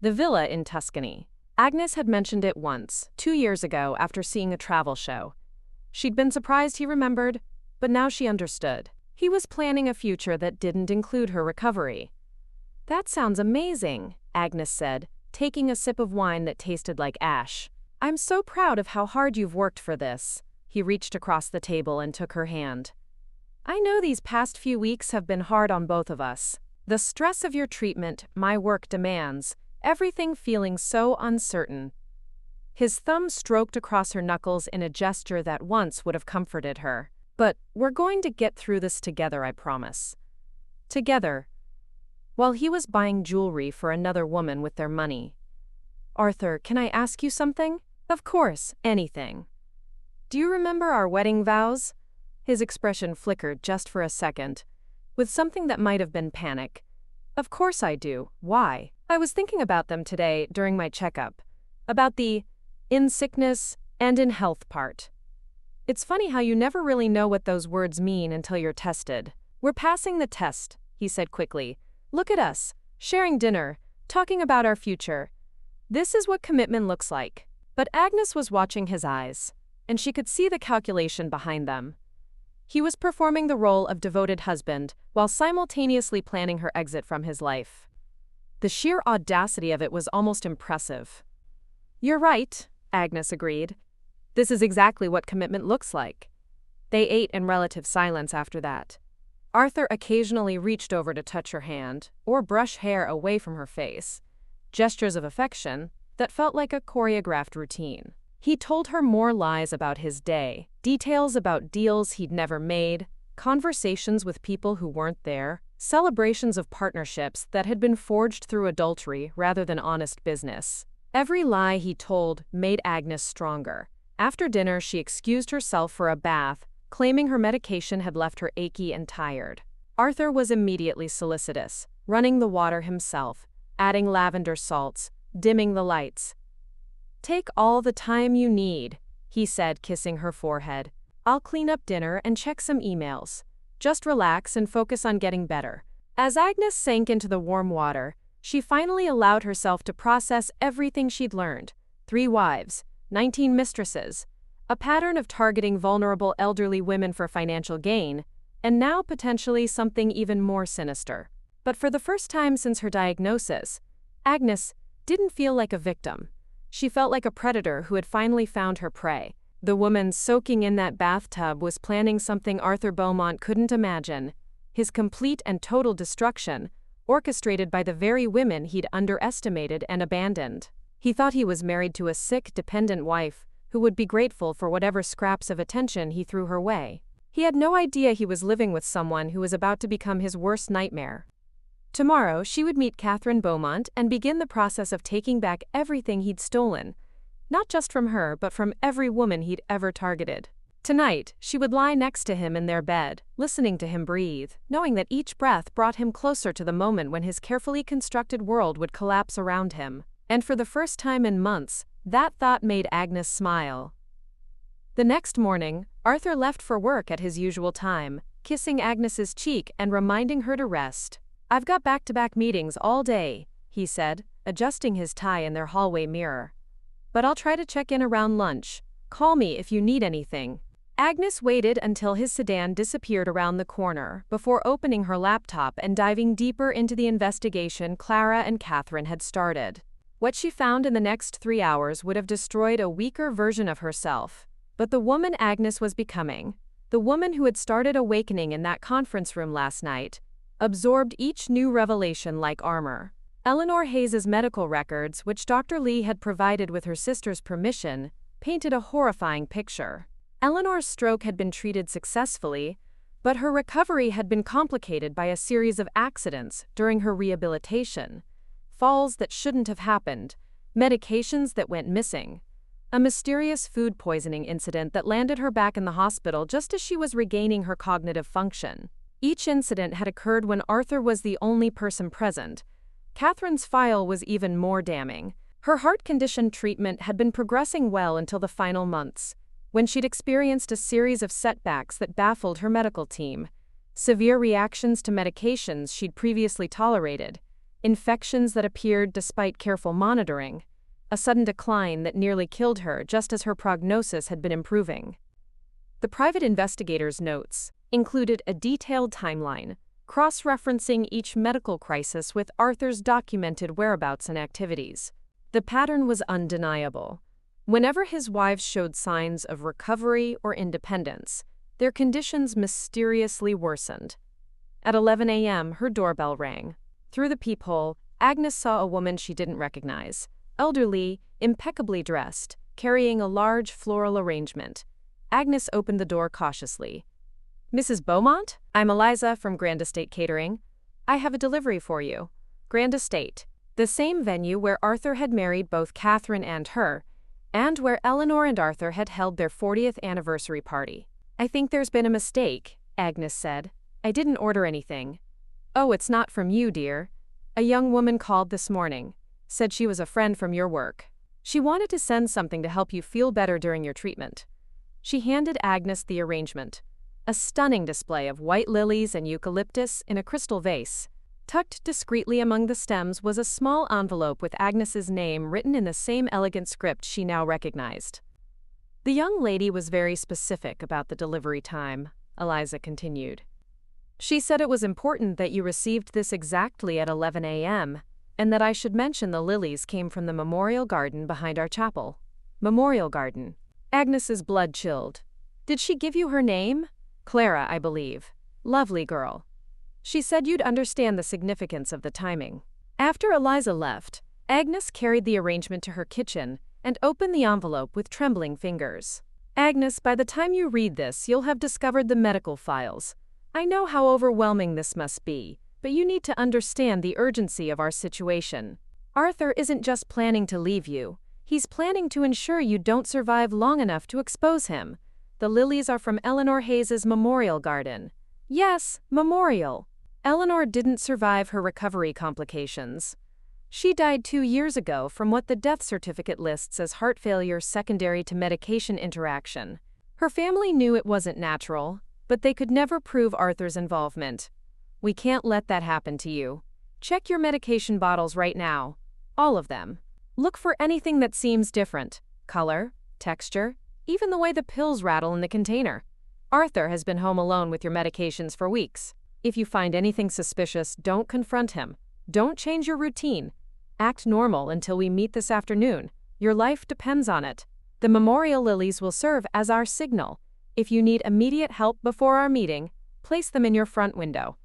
The villa in Tuscany. Agnes had mentioned it once, 2 years ago after seeing a travel show. She'd been surprised he remembered, but now she understood. He was planning a future that didn't include her recovery. "That sounds amazing," Agnes said, taking a sip of wine that tasted like ash. "I'm so proud of how hard you've worked for this." He reached across the table and took her hand. "I know these past few weeks have been hard on both of us. The stress of your treatment, my work demands, everything feeling so uncertain." His thumb stroked across her knuckles in a gesture that once would have comforted her. "But we're going to get through this together, I promise." Together. While he was buying jewelry for another woman with their money. "Arthur, can I ask you something?" "Of course, anything." "Do you remember our wedding vows?" His expression flickered just for a second, with something that might have been panic. "Of course I do. Why?" "I was thinking about them today during my checkup. About the in sickness and in health part. It's funny how you never really know what those words mean until you're tested." "We're passing the test," he said quickly. "Look at us, sharing dinner, talking about our future. This is what commitment looks like." But Agnes was watching his eyes, and she could see the calculation behind them. He was performing the role of devoted husband while simultaneously planning her exit from his life. The sheer audacity of it was almost impressive. "You're right," Agnes agreed. "This is exactly what commitment looks like." They ate in relative silence after that. Arthur occasionally reached over to touch her hand or brush hair away from her face, gestures of affection that felt like a choreographed routine. He told her more lies about his day, details about deals he'd never made, conversations with people who weren't there, celebrations of partnerships that had been forged through adultery rather than honest business. Every lie he told made Agnes stronger. After dinner, she excused herself for a bath, claiming her medication had left her achy and tired. Arthur was immediately solicitous, running the water himself, adding lavender salts, dimming the lights. "Take all the time you need," he said, kissing her forehead. "I'll clean up dinner and check some emails. Just relax and focus on getting better." As Agnes sank into the warm water, she finally allowed herself to process everything she'd learned. 3 wives, 19 mistresses, a pattern of targeting vulnerable elderly women for financial gain, and now potentially something even more sinister. But for the first time since her diagnosis, Agnes didn't feel like a victim. She felt like a predator who had finally found her prey. The woman soaking in that bathtub was planning something Arthur Beaumont couldn't imagine: his complete and total destruction, orchestrated by the very women he'd underestimated and abandoned. He thought he was married to a sick, dependent wife who would be grateful for whatever scraps of attention he threw her way. He had no idea he was living with someone who was about to become his worst nightmare. Tomorrow, she would meet Catherine Beaumont and begin the process of taking back everything he'd stolen, not just from her but from every woman he'd ever targeted. Tonight, she would lie next to him in their bed, listening to him breathe, knowing that each breath brought him closer to the moment when his carefully constructed world would collapse around him. And for the first time in months, that thought made Agnes smile. The next morning, Arthur left for work at his usual time, kissing Agnes's cheek and reminding her to rest. "I've got back-to-back meetings all day," he said, adjusting his tie in their hallway mirror. "But I'll try to check in around lunch. Call me if you need anything." Agnes waited until his sedan disappeared around the corner before opening her laptop and diving deeper into the investigation Clara and Catherine had started. What she found in the next 3 hours would have destroyed a weaker version of herself. But the woman Agnes was becoming, the woman who had started awakening in that conference room last night, absorbed each new revelation like armor. Eleanor Hayes's medical records, which Dr. Lee had provided with her sister's permission, painted a horrifying picture. Eleanor's stroke had been treated successfully, but her recovery had been complicated by a series of accidents during her rehabilitation. Falls that shouldn't have happened, medications that went missing, a mysterious food poisoning incident that landed her back in the hospital just as she was regaining her cognitive function. Each incident had occurred when Arthur was the only person present. Catherine's file was even more damning. Her heart condition treatment had been progressing well until the final months, when she'd experienced a series of setbacks that baffled her medical team. Severe reactions to medications she'd previously tolerated, infections that appeared despite careful monitoring, a sudden decline that nearly killed her just as her prognosis had been improving. The private investigator's notes, included a detailed timeline, cross-referencing each medical crisis with Arthur's documented whereabouts and activities. The pattern was undeniable. Whenever his wives showed signs of recovery or independence, their conditions mysteriously worsened. At 11 a.m., her doorbell rang. Through the peephole, Agnes saw a woman she didn't recognize, elderly, impeccably dressed, carrying a large floral arrangement. Agnes opened the door cautiously. "Mrs. Beaumont? I'm Eliza from Grand Estate Catering. I have a delivery for you." Grand Estate, the same venue where Arthur had married both Catherine and her, and where Eleanor and Arthur had held their 40th anniversary party. "I think there's been a mistake," Agnes said. "I didn't order anything." "Oh, it's not from you, dear. A young woman called this morning, said she was a friend from your work. She wanted to send something to help you feel better during your treatment." She handed Agnes the arrangement, a stunning display of white lilies and eucalyptus in a crystal vase. Tucked discreetly among the stems was a small envelope with Agnes's name written in the same elegant script she now recognized. "The young lady was very specific about the delivery time," Eliza continued. "She said it was important that you received this exactly at 11 a.m., and that I should mention the lilies came from the memorial garden behind our chapel." Memorial garden. Agnes's blood chilled. "Did she give you her name?" "Clara, I believe. Lovely girl. She said you'd understand the significance of the timing." After Eliza left, Agnes carried the arrangement to her kitchen and opened the envelope with trembling fingers. "Agnes, by the time you read this, you'll have discovered the medical files. I know how overwhelming this must be, but you need to understand the urgency of our situation. Arthur isn't just planning to leave you. He's planning to ensure you don't survive long enough to expose him. The lilies are from Eleanor Hayes's memorial garden." Yes, memorial. Eleanor didn't survive her recovery complications. She died 2 years ago from what the death certificate lists as heart failure secondary to medication interaction. Her family knew it wasn't natural, but they could never prove Arthur's involvement. "We can't let that happen to you. Check your medication bottles right now. All of them. Look for anything that seems different. Color, texture, even the way the pills rattle in the container. Arthur has been home alone with your medications for weeks. If you find anything suspicious, don't confront him. Don't change your routine. Act normal until we meet this afternoon. Your life depends on it. The memorial lilies will serve as our signal. If you need immediate help before our meeting, place them in your front window.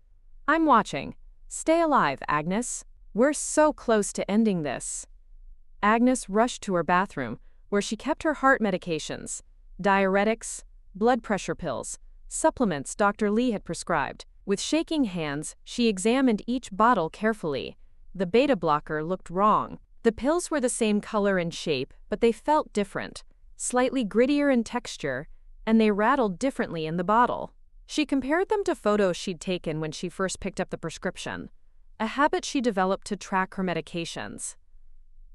I'm watching. Stay alive, Agnes. We're so close to ending this." Agnes rushed to her bathroom, where she kept her heart medications, diuretics, blood pressure pills, supplements Dr. Lee had prescribed. With shaking hands, she examined each bottle carefully. The beta blocker looked wrong. The pills were the same color and shape, but they felt different, slightly grittier in texture, and they rattled differently in the bottle. She compared them to photos she'd taken when she first picked up the prescription, a habit she developed to track her medications.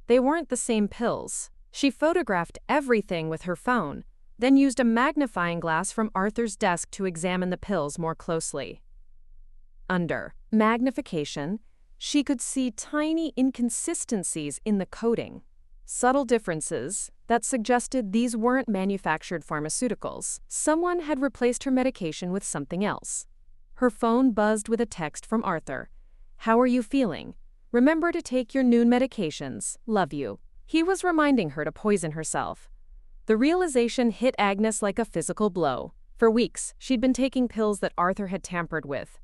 They weren't the same pills. She photographed everything with her phone, then used a magnifying glass from Arthur's desk to examine the pills more closely. Under magnification, she could see tiny inconsistencies in the coating, subtle differences that suggested these weren't manufactured pharmaceuticals. Someone had replaced her medication with something else. Her phone buzzed with a text from Arthur. "How are you feeling? Remember to take your noon medications. Love you." He was reminding her to poison herself. The realization hit Agnes like a physical blow. For weeks, she'd been taking pills that Arthur had tampered with,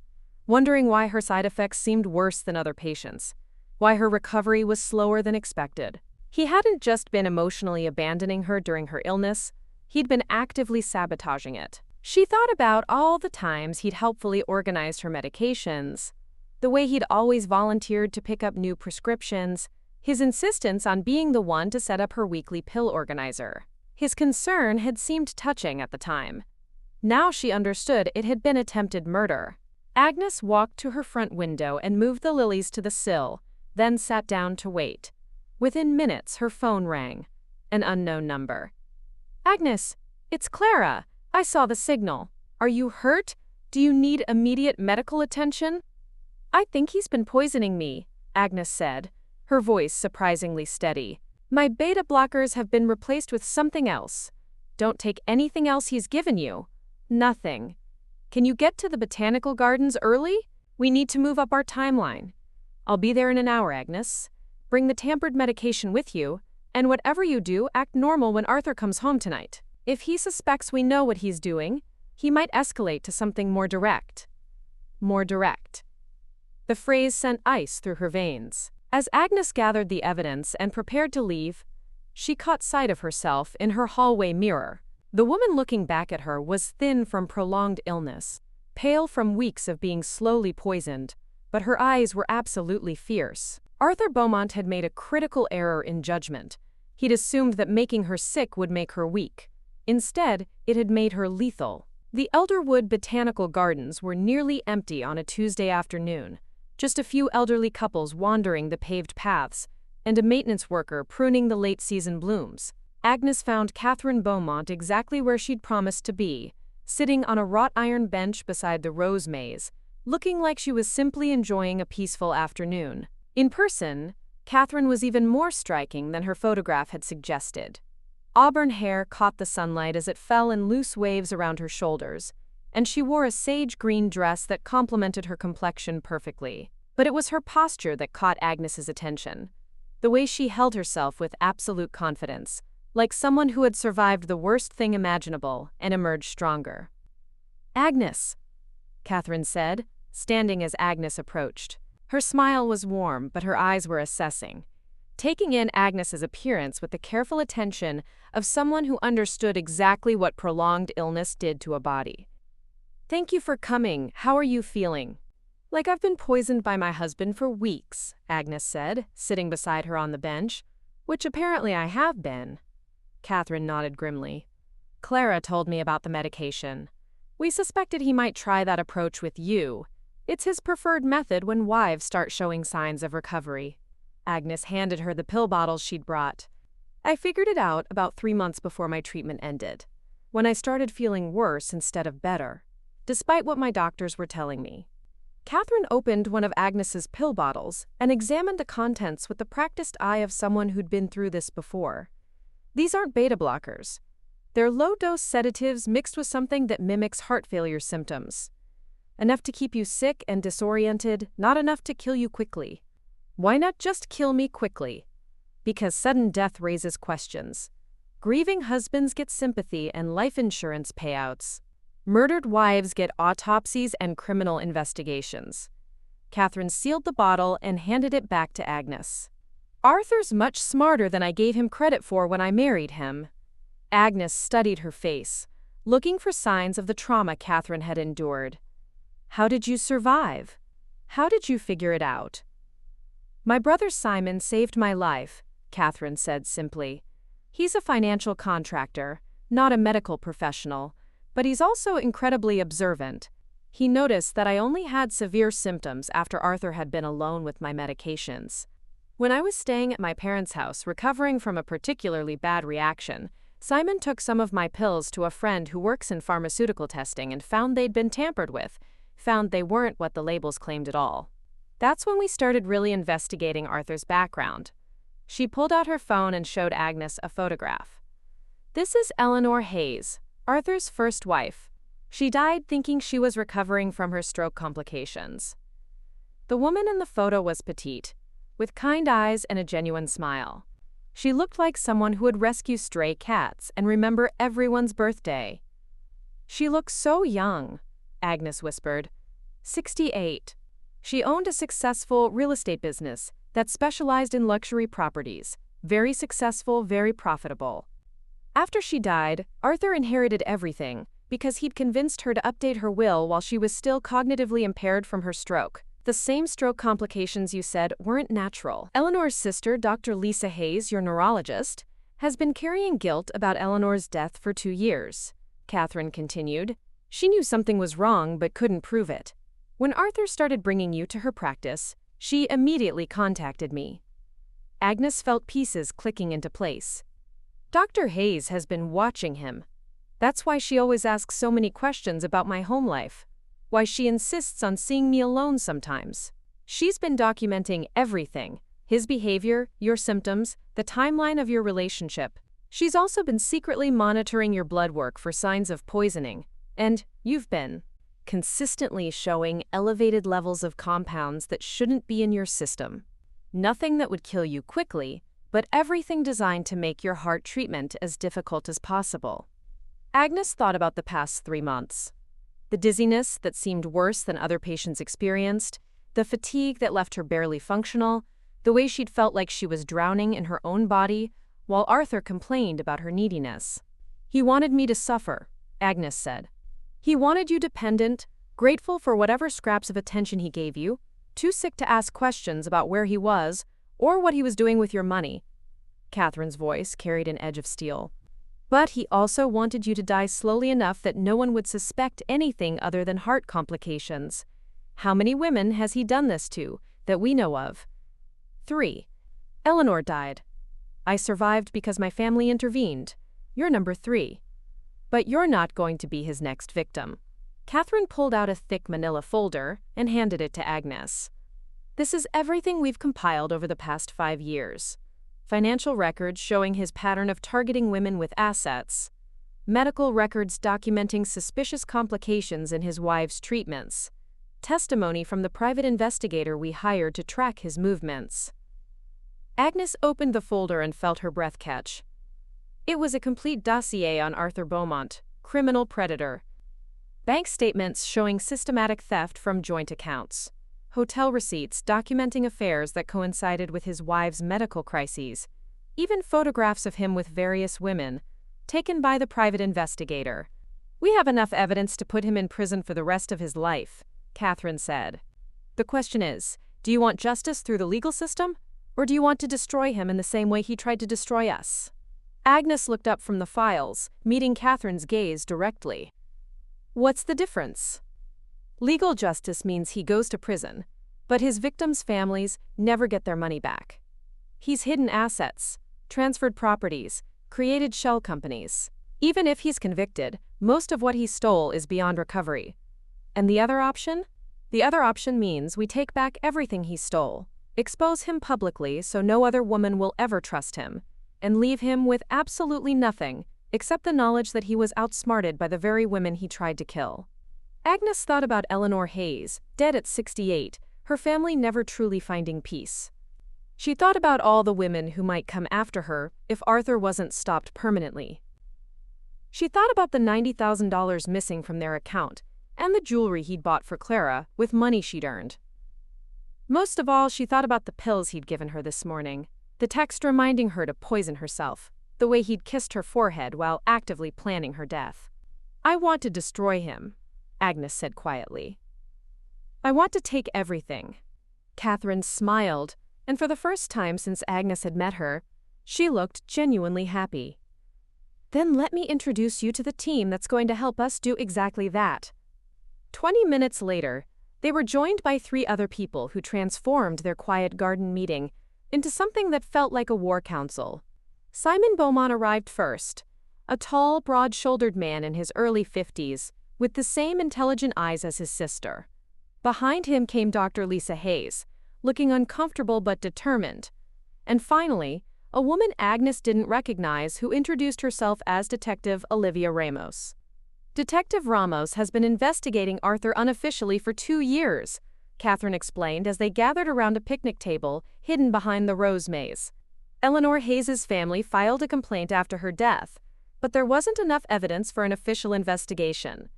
wondering why her side effects seemed worse than other patients, why her recovery was slower than expected. He hadn't just been emotionally abandoning her during her illness, he'd been actively sabotaging it. She thought about all the times he'd helpfully organized her medications, the way he'd always volunteered to pick up new prescriptions, his insistence on being the one to set up her weekly pill organizer. His concern had seemed touching at the time. Now she understood it had been attempted murder. Agnes walked to her front window and moved the lilies to the sill, then sat down to wait. Within minutes, her phone rang. An unknown number. "Agnes, it's Clara. I saw the signal. Are you hurt? Do you need immediate medical attention?" "I think he's been poisoning me," Agnes said, her voice surprisingly steady. "My beta blockers have been replaced with something else. Don't take anything else he's given you." "Nothing." Can you get to the botanical gardens early? We need to move up our timeline. I'll be there in an hour, Agnes. Bring the tampered medication with you, and whatever you do, act normal when Arthur comes home tonight. If he suspects we know what he's doing, he might escalate to something more direct. More direct. The phrase sent ice through her veins. As Agnes gathered the evidence and prepared to leave, she caught sight of herself in her hallway mirror. The woman looking back at her was thin from prolonged illness, pale from weeks of being slowly poisoned, but her eyes were absolutely fierce. Arthur Beaumont had made a critical error in judgment. He'd assumed that making her sick would make her weak. Instead, it had made her lethal. The Elderwood Botanical Gardens were nearly empty on a Tuesday afternoon. Just a few elderly couples wandering the paved paths, and a maintenance worker pruning the late-season blooms. Agnes found Catherine Beaumont exactly where she'd promised to be, sitting on a wrought iron bench beside the rose maze, looking like she was simply enjoying a peaceful afternoon. In person, Catherine was even more striking than her photograph had suggested. Auburn hair caught the sunlight as it fell in loose waves around her shoulders, and she wore a sage-green dress that complemented her complexion perfectly. But it was her posture that caught Agnes's attention. The way she held herself with absolute confidence, like someone who had survived the worst thing imaginable and emerged stronger. "Agnes," Catherine said, standing as Agnes approached. Her smile was warm, but her eyes were assessing, taking in Agnes's appearance with the careful attention of someone who understood exactly what prolonged illness did to a body. "Thank you for coming. How are you feeling?" "Like I've been poisoned by my husband for weeks," Agnes said, sitting beside her on the bench. "Which apparently I have been." Catherine nodded grimly. "Clara told me about the medication. We suspected he might try that approach with you. It's his preferred method when wives start showing signs of recovery." Agnes handed her the pill bottles she'd brought. "I figured it out about 3 months before my treatment ended, when I started feeling worse instead of better, despite what my doctors were telling me." Catherine opened one of Agnes's pill bottles and examined the contents with the practiced eye of someone who'd been through this before. "These aren't beta blockers. They're low-dose sedatives mixed with something that mimics heart failure symptoms. Enough to keep you sick and disoriented, not enough to kill you quickly." "Why not just kill me quickly?" "Because sudden death raises questions. Grieving husbands get sympathy and life insurance payouts. Murdered wives get autopsies and criminal investigations." Catherine sealed the bottle and handed it back to Agnes. "Arthur's much smarter than I gave him credit for when I married him." Agnes studied her face, looking for signs of the trauma Catherine had endured. "How did you survive? How did you figure it out?" "My brother Simon saved my life," Catherine said simply. "He's a financial contractor, not a medical professional, but he's also incredibly observant. He noticed that I only had severe symptoms after Arthur had been alone with my medications. When I was staying at my parents' house recovering from a particularly bad reaction, Simon took some of my pills to a friend who works in pharmaceutical testing and found they'd been tampered with, found they weren't what the labels claimed at all. That's when we started really investigating Arthur's background." She pulled out her phone and showed Agnes a photograph. "This is Eleanor Hayes, Arthur's first wife. She died thinking she was recovering from her stroke complications." The woman in the photo was petite, with kind eyes and a genuine smile. She looked like someone who would rescue stray cats and remember everyone's birthday. "She looks so young," Agnes whispered. 68. She owned a successful real estate business that specialized in luxury properties. Very successful, very profitable. After she died, Arthur inherited everything because he'd convinced her to update her will while she was still cognitively impaired from her stroke. The same stroke complications you said weren't natural. Eleanor's sister, Dr. Lisa Hayes, your neurologist, has been carrying guilt about Eleanor's death for 2 years. Catherine continued. She knew something was wrong but couldn't prove it. When Arthur started bringing you to her practice, she immediately contacted me. Agnes felt pieces clicking into place. Dr. Hayes has been watching him. That's why she always asks so many questions about my home life. Why she insists on seeing me alone sometimes. She's been documenting everything. His behavior, your symptoms, the timeline of your relationship. She's also been secretly monitoring your blood work for signs of poisoning. And you've been. consistently showing elevated levels of compounds that shouldn't be in your system. Nothing that would kill you quickly, but everything designed to make your heart treatment as difficult as possible. Agnes thought about the past 3 months. The dizziness that seemed worse than other patients experienced, the fatigue that left her barely functional, the way she'd felt like she was drowning in her own body, while Arthur complained about her neediness. "He wanted me to suffer," Agnes said. "He wanted you dependent, grateful for whatever scraps of attention he gave you, too sick to ask questions about where he was or what he was doing with your money." Catherine's voice carried an edge of steel. "But he also wanted you to die slowly enough that no one would suspect anything other than heart complications. How many women has he done this to, that we know of?" 3. Eleanor died. "I survived because my family intervened. You're number 3. But you're not going to be his next victim." Catherine pulled out a thick manila folder and handed it to Agnes. "This is everything we've compiled over the past 5 years. Financial records showing his pattern of targeting women with assets. Medical records documenting suspicious complications in his wife's treatments. Testimony from the private investigator we hired to track his movements." Agnes opened the folder and felt her breath catch. It was a complete dossier on Arthur Beaumont, criminal predator. Bank statements showing systematic theft from joint accounts. Hotel receipts documenting affairs that coincided with his wife's medical crises. Even photographs of him with various women, taken by the private investigator. "We have enough evidence to put him in prison for the rest of his life," Catherine said. "The question is, do you want justice through the legal system, or do you want to destroy him in the same way he tried to destroy us?" Agnes looked up from the files, meeting Catherine's gaze directly. "What's the difference?" "Legal justice means he goes to prison, but his victims' families never get their money back. He's hidden assets, transferred properties, created shell companies. Even if he's convicted, most of what he stole is beyond recovery. And the other option? The other option means we take back everything he stole, expose him publicly so no other woman will ever trust him, and leave him with absolutely nothing except the knowledge that he was outsmarted by the very women he tried to kill." Agnes thought about Eleanor Hayes, dead at 68, her family never truly finding peace. She thought about all the women who might come after her if Arthur wasn't stopped permanently. She thought about the $90,000 missing from their account and the jewelry he'd bought for Clara with money she'd earned. Most of all, she thought about the pills he'd given her this morning, the text reminding her to poison herself, the way he'd kissed her forehead while actively planning her death. "I want to destroy him," Agnes said quietly. "I want to take everything." Catherine smiled, and for the first time since Agnes had met her, she looked genuinely happy. "Then let me introduce you to the team that's going to help us do exactly that." 20 minutes later, they were joined by 3 other people who transformed their quiet garden meeting into something that felt like a war council. Simon Beaumont arrived first, a tall, broad-shouldered man in his early 50s, with the same intelligent eyes as his sister. Behind him came Dr. Lisa Hayes, looking uncomfortable but determined. And finally, a woman Agnes didn't recognize who introduced herself as Detective Olivia Ramos. "Detective Ramos has been investigating Arthur unofficially for 2 years," Catherine explained as they gathered around a picnic table hidden behind the rose maze. "Eleanor Hayes's family filed a complaint after her death, but there wasn't enough evidence for an official investigation."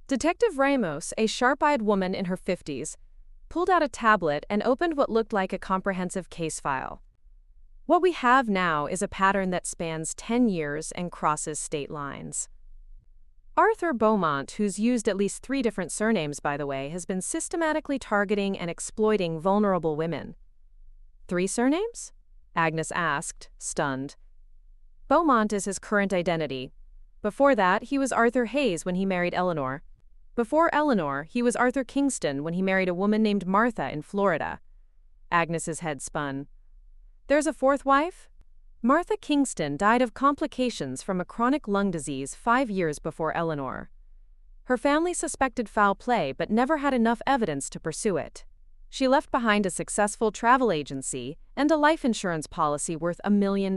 Detective Ramos, a sharp-eyed woman in her 50s, pulled out a tablet and opened what looked like a comprehensive case file. "What we have now is a pattern that spans 10 years and crosses state lines. Arthur Beaumont, who's used at least 3 different surnames by the way, has been systematically targeting and exploiting vulnerable women." 3 surnames? Agnes asked, stunned. "Beaumont is his current identity. Before that, he was Arthur Hayes when he married Eleanor. Before Eleanor, he was Arthur Kingston when he married a woman named Martha in Florida." Agnes's head spun. "There's a 4th wife?" "Martha Kingston died of complications from a chronic lung disease 5 years before Eleanor. Her family suspected foul play but never had enough evidence to pursue it. She left behind a successful travel agency and a life insurance policy worth $1 million.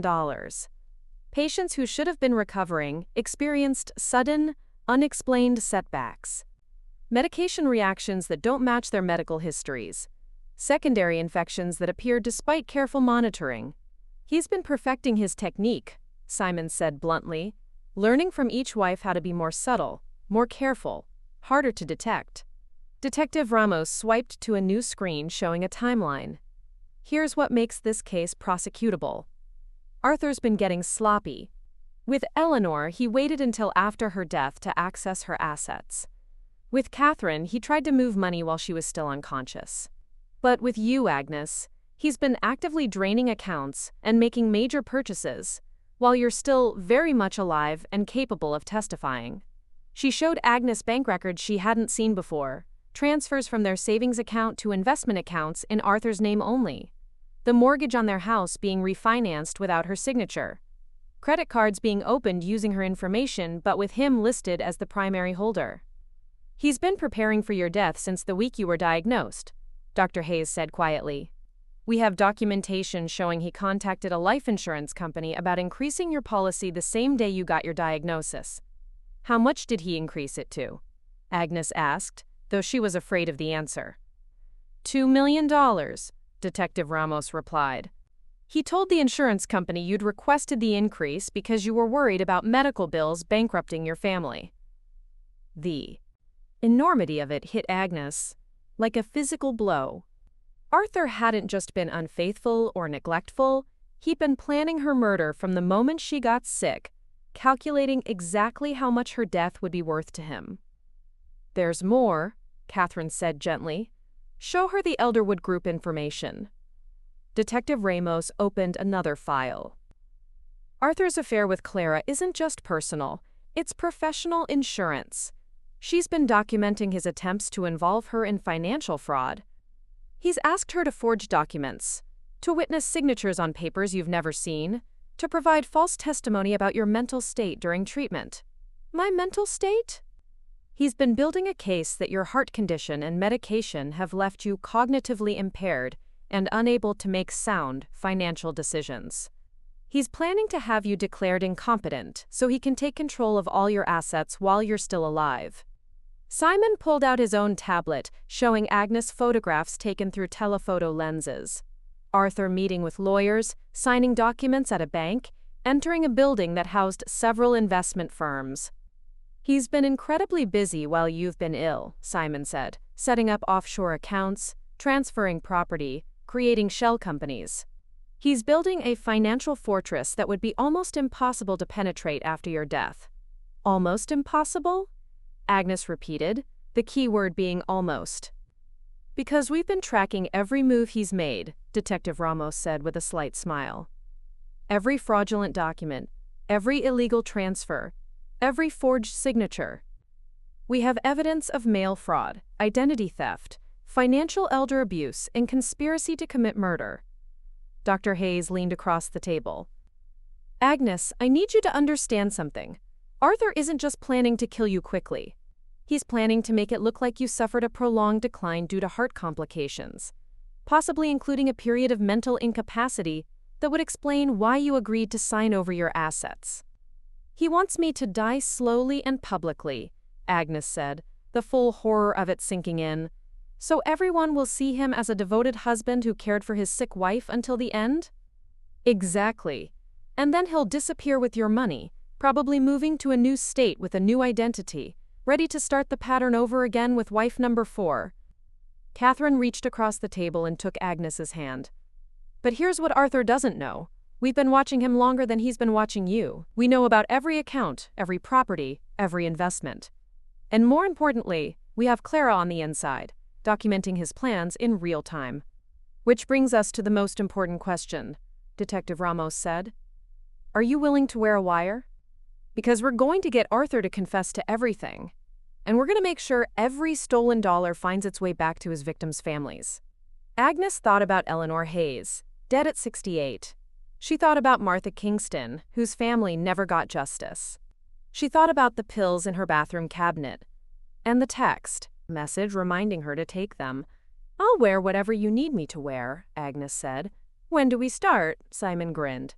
Patients who should have been recovering experienced sudden, unexplained setbacks. medication reactions that don't match their medical histories, secondary infections that appear despite careful monitoring. He's been perfecting his technique, Simon said bluntly, learning from each wife how to be more subtle, more careful, harder to detect. Detective Ramos swiped to a new screen showing a timeline. Here's what makes this case prosecutable. Arthur's been getting sloppy. With Eleanor, he waited until after her death to access her assets. With Catherine, he tried to move money while she was still unconscious. But with you, Agnes, he's been actively draining accounts and making major purchases, while you're still very much alive and capable of testifying. She showed Agnes bank records she hadn't seen before, transfers from their savings account to investment accounts in Arthur's name only, the mortgage on their house being refinanced without her signature, credit cards being opened using her information but with him listed as the primary holder. He's been preparing for your death since the week you were diagnosed, Dr. Hayes said quietly. We have documentation showing he contacted a life insurance company about increasing your policy the same day you got your diagnosis. How much did he increase it to? Agnes asked, though she was afraid of the answer. $2 million, Detective Ramos replied. He told the insurance company you'd requested the increase because you were worried about medical bills bankrupting your family. The enormity of it hit Agnes like a physical blow. Arthur hadn't just been unfaithful or neglectful, he'd been planning her murder from the moment she got sick, calculating exactly how much her death would be worth to him. There's more, Catherine said gently. Show her the Elderwood Group information. Detective Ramos opened another file. Arthur's affair with Clara isn't just personal, it's professional insurance. She's been documenting his attempts to involve her in financial fraud. He's asked her to forge documents, to witness signatures on papers you've never seen, to provide false testimony about your mental state during treatment. My mental state? He's been building a case that your heart condition and medication have left you cognitively impaired and unable to make sound financial decisions. He's planning to have you declared incompetent so he can take control of all your assets while you're still alive. Simon pulled out his own tablet, showing Agnes photographs taken through telephoto lenses. Arthur meeting with lawyers, signing documents at a bank, entering a building that housed several investment firms. He's been incredibly busy while you've been ill, Simon said, setting up offshore accounts, transferring property, creating shell companies. He's building a financial fortress that would be almost impossible to penetrate after your death. Almost impossible? Agnes repeated, the key word being almost. Because we've been tracking every move he's made, Detective Ramos said with a slight smile. Every fraudulent document, every illegal transfer, every forged signature. We have evidence of mail fraud, identity theft, financial elder abuse, and conspiracy to commit murder. Dr. Hayes leaned across the table. Agnes, I need you to understand something. Arthur isn't just planning to kill you quickly. He's planning to make it look like you suffered a prolonged decline due to heart complications, possibly including a period of mental incapacity that would explain why you agreed to sign over your assets. He wants me to die slowly and publicly, Agnes said, the full horror of it sinking in, so everyone will see him as a devoted husband who cared for his sick wife until the end? Exactly. And then he'll disappear with your money, probably moving to a new state with a new identity, ready to start the pattern over again with wife number 4. Catherine reached across the table and took Agnes's hand. But here's what Arthur doesn't know. We've been watching him longer than he's been watching you. We know about every account, every property, every investment. And more importantly, we have Clara on the inside, documenting his plans in real time. Which brings us to the most important question, Detective Ramos said. Are you willing to wear a wire? Because we're going to get Arthur to confess to everything. And we're going to make sure every stolen dollar finds its way back to his victims' families. Agnes thought about Eleanor Hayes, dead at 68. She thought about Martha Kingston, whose family never got justice. She thought about the pills in her bathroom cabinet. And the text message reminding her to take them. I'll wear whatever you need me to wear, Agnes said. When do we start? Simon grinned.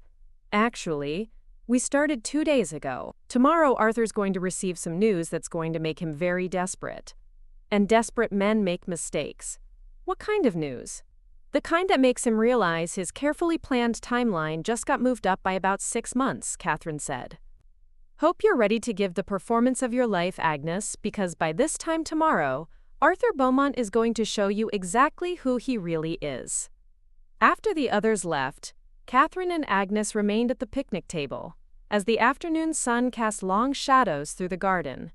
Actually, we started 2 days ago. Tomorrow Arthur's going to receive some news that's going to make him very desperate. And desperate men make mistakes. What kind of news? The kind that makes him realize his carefully planned timeline just got moved up by about 6 months, Catherine said. Hope you're ready to give the performance of your life, Agnes, because by this time tomorrow, Arthur Beaumont is going to show you exactly who he really is. After the others left, Catherine and Agnes remained at the picnic table, as the afternoon sun cast long shadows through the garden.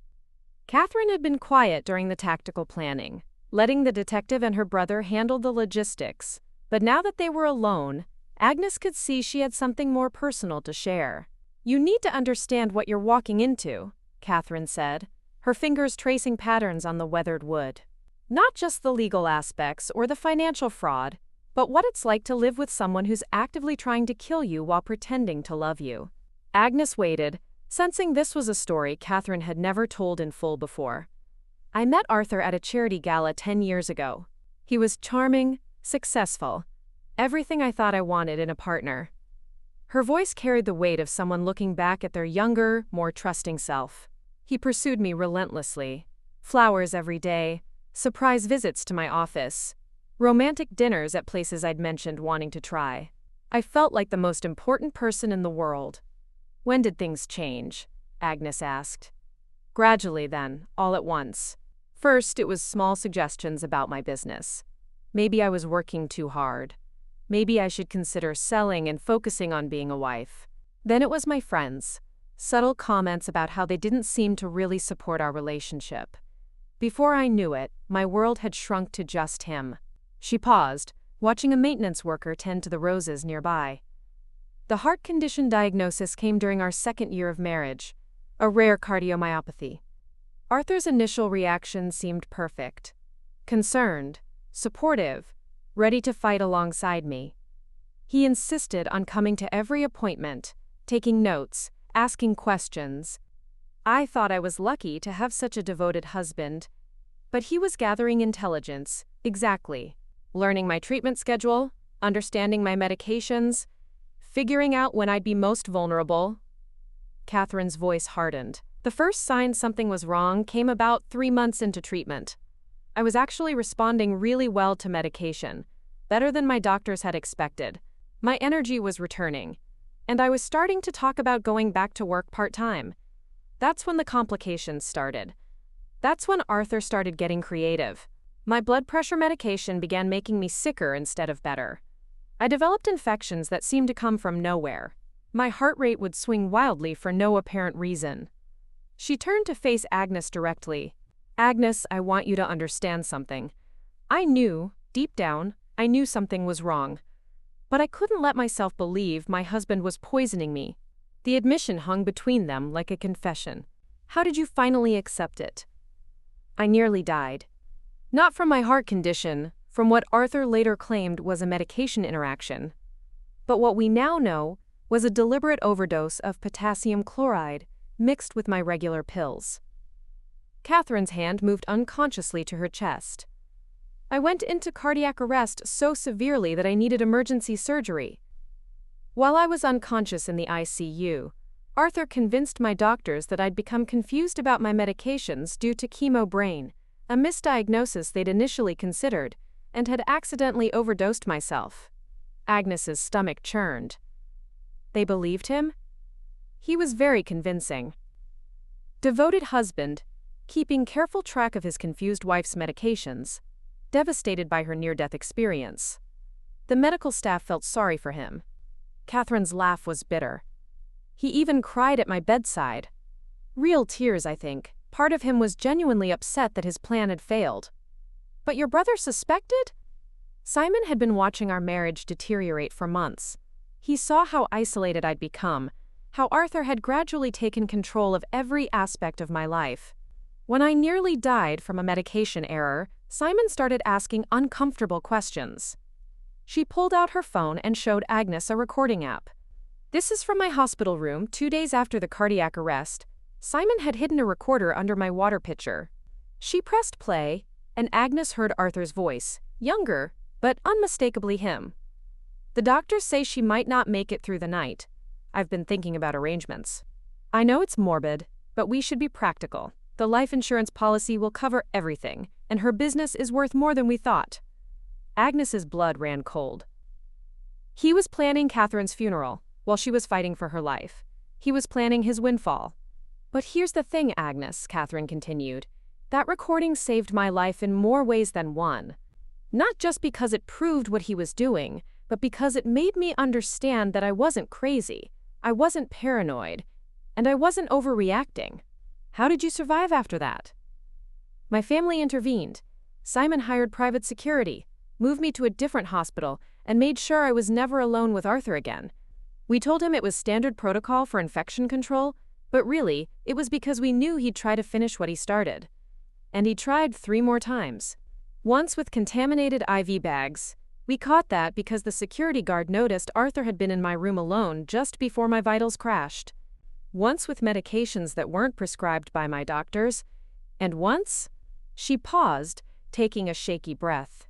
Catherine had been quiet during the tactical planning, letting the detective and her brother handle the logistics, but now that they were alone, Agnes could see she had something more personal to share. You need to understand what you're walking into, Catherine said, her fingers tracing patterns on the weathered wood. Not just the legal aspects or the financial fraud, but what it's like to live with someone who's actively trying to kill you while pretending to love you. Agnes waited, sensing this was a story Catherine had never told in full before. I met Arthur at a charity gala 10 years ago. He was charming, successful, everything I thought I wanted in a partner. Her voice carried the weight of someone looking back at their younger, more trusting self. He pursued me relentlessly. Flowers every day, surprise visits to my office, romantic dinners at places I'd mentioned wanting to try. I felt like the most important person in the world. When did things change? Agnes asked. Gradually then, all at once. First, it was small suggestions about my business. Maybe I was working too hard. Maybe I should consider selling and focusing on being a wife. Then it was my friends. Subtle comments about how they didn't seem to really support our relationship. Before I knew it, my world had shrunk to just him. She paused, watching a maintenance worker tend to the roses nearby. The heart condition diagnosis came during our 2nd year of marriage, a rare cardiomyopathy. Arthur's initial reaction seemed perfect. Concerned, supportive, ready to fight alongside me. He insisted on coming to every appointment, taking notes, asking questions. I thought I was lucky to have such a devoted husband, but he was gathering intelligence, exactly, learning my treatment schedule, understanding my medications, figuring out when I'd be most vulnerable. Catherine's voice hardened. The first sign something was wrong came about 3 months into treatment. I was actually responding really well to medication, better than my doctors had expected. My energy was returning, and I was starting to talk about going back to work part-time. That's when the complications started. That's when Arthur started getting creative. My blood pressure medication began making me sicker instead of better. I developed infections that seemed to come from nowhere. My heart rate would swing wildly for no apparent reason. She turned to face Agnes directly. Agnes, I want you to understand something. I knew, deep down, I knew something was wrong. But I couldn't let myself believe my husband was poisoning me. The admission hung between them like a confession. How did you finally accept it? I nearly died. Not from my heart condition, from what Arthur later claimed was a medication interaction. But what we now know was a deliberate overdose of potassium chloride mixed with my regular pills. Catherine's hand moved unconsciously to her chest. I went into cardiac arrest so severely that I needed emergency surgery. While I was unconscious in the ICU, Arthur convinced my doctors that I'd become confused about my medications due to chemo brain, a misdiagnosis they'd initially considered, and had accidentally overdosed myself. Agnes's stomach churned. They believed him? He was very convincing. Devoted husband, keeping careful track of his confused wife's medications, devastated by her near-death experience. The medical staff felt sorry for him. Catherine's laugh was bitter. He even cried at my bedside. Real tears, I think. Part of him was genuinely upset that his plan had failed. But your brother suspected? Simon had been watching our marriage deteriorate for months. He saw how isolated I'd become, how Arthur had gradually taken control of every aspect of my life. When I nearly died from a medication error, Simon started asking uncomfortable questions. She pulled out her phone and showed Agnes a recording app. This is from my hospital room 2 days after the cardiac arrest. Simon had hidden a recorder under my water pitcher. She pressed play, and Agnes heard Arthur's voice, younger, but unmistakably him. The doctors say she might not make it through the night. I've been thinking about arrangements. I know it's morbid, but we should be practical. The life insurance policy will cover everything, and her business is worth more than we thought." Agnes's blood ran cold. He was planning Catherine's funeral while she was fighting for her life. He was planning his windfall. "But here's the thing, Agnes," Catherine continued. "That recording saved my life in more ways than one. Not just because it proved what he was doing, but because it made me understand that I wasn't crazy, I wasn't paranoid, and I wasn't overreacting." "How did you survive after that?" "My family intervened. Simon hired private security, moved me to a different hospital, and made sure I was never alone with Arthur again. We told him it was standard protocol for infection control, but really, it was because we knew he'd try to finish what he started. And he tried 3 more times. Once with contaminated IV bags. We caught that because the security guard noticed Arthur had been in my room alone just before my vitals crashed. Once with medications that weren't prescribed by my doctors. And once..." She paused, taking a shaky breath.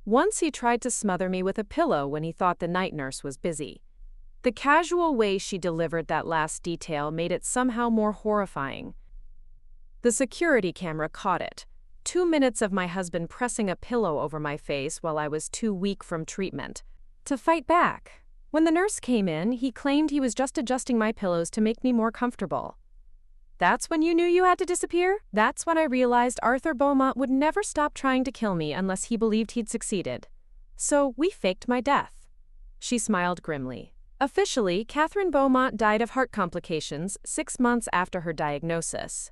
"Once he tried to smother me with a pillow when he thought the night nurse was busy." The casual way she delivered that last detail made it somehow more horrifying. "The security camera caught it. 2 minutes of my husband pressing a pillow over my face while I was too weak from treatment to fight back. When the nurse came in, he claimed he was just adjusting my pillows to make me more comfortable." "That's when you knew you had to disappear?" "That's when I realized Arthur Beaumont would never stop trying to kill me unless he believed he'd succeeded. So we faked my death." She smiled grimly. "Officially, Catherine Beaumont died of heart complications 6 months after her diagnosis.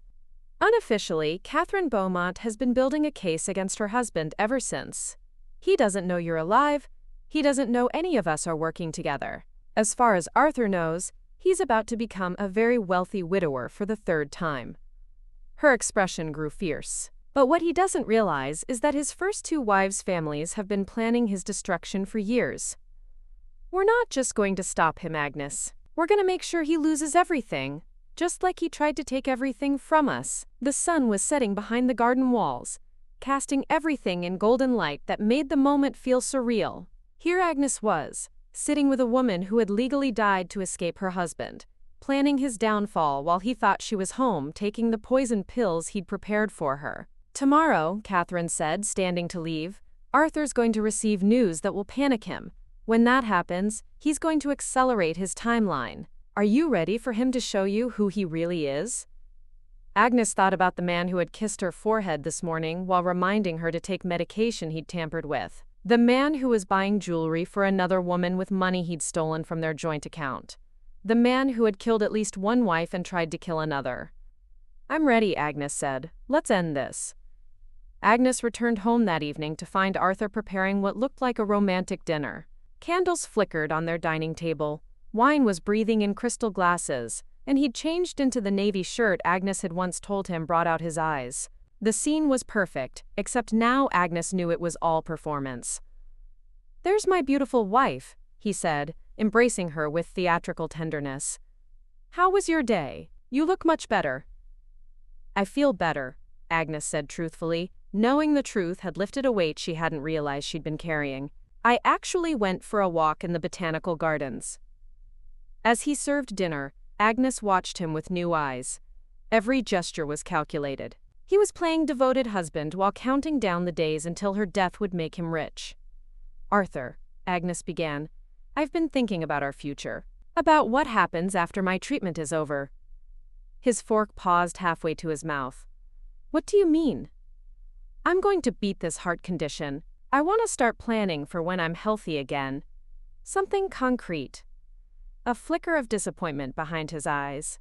Unofficially, Catherine Beaumont has been building a case against her husband ever since. He doesn't know you're alive. He doesn't know any of us are working together. As far as Arthur knows, he's about to become a very wealthy widower for the 3rd time." Her expression grew fierce. "But what he doesn't realize is that his first 2 wives' families have been planning his destruction for years. We're not just going to stop him, Agnes. We're going to make sure he loses everything, just like he tried to take everything from us." The sun was setting behind the garden walls, casting everything in golden light that made the moment feel surreal. Here Agnes was, sitting with a woman who had legally died to escape her husband, planning his downfall while he thought she was home taking the poison pills he'd prepared for her. "Tomorrow," Catherine said, standing to leave, "Arthur's going to receive news that will panic him. When that happens, he's going to accelerate his timeline. Are you ready for him to show you who he really is?" Agnes thought about the man who had kissed her forehead this morning while reminding her to take medication he'd tampered with. The man who was buying jewelry for another woman with money he'd stolen from their joint account. The man who had killed at least one wife and tried to kill another. "I'm ready," Agnes said. "Let's end this." Agnes returned home that evening to find Arthur preparing what looked like a romantic dinner. Candles flickered on their dining table, wine was breathing in crystal glasses, and he'd changed into the navy shirt Agnes had once told him brought out his eyes. The scene was perfect, except now Agnes knew it was all performance. "There's my beautiful wife," he said, embracing her with theatrical tenderness. "How was your day? You look much better." "I feel better," Agnes said truthfully, knowing the truth had lifted a weight she hadn't realized she'd been carrying. "I actually went for a walk in the botanical gardens." As he served dinner, Agnes watched him with new eyes. Every gesture was calculated. He was playing devoted husband while counting down the days until her death would make him rich. "Arthur," Agnes began, "I've been thinking about our future. About what happens after my treatment is over." His fork paused halfway to his mouth. "What do you mean?" "I'm going to beat this heart condition. I want to start planning for when I'm healthy again. Something concrete." A flicker of disappointment behind his eyes.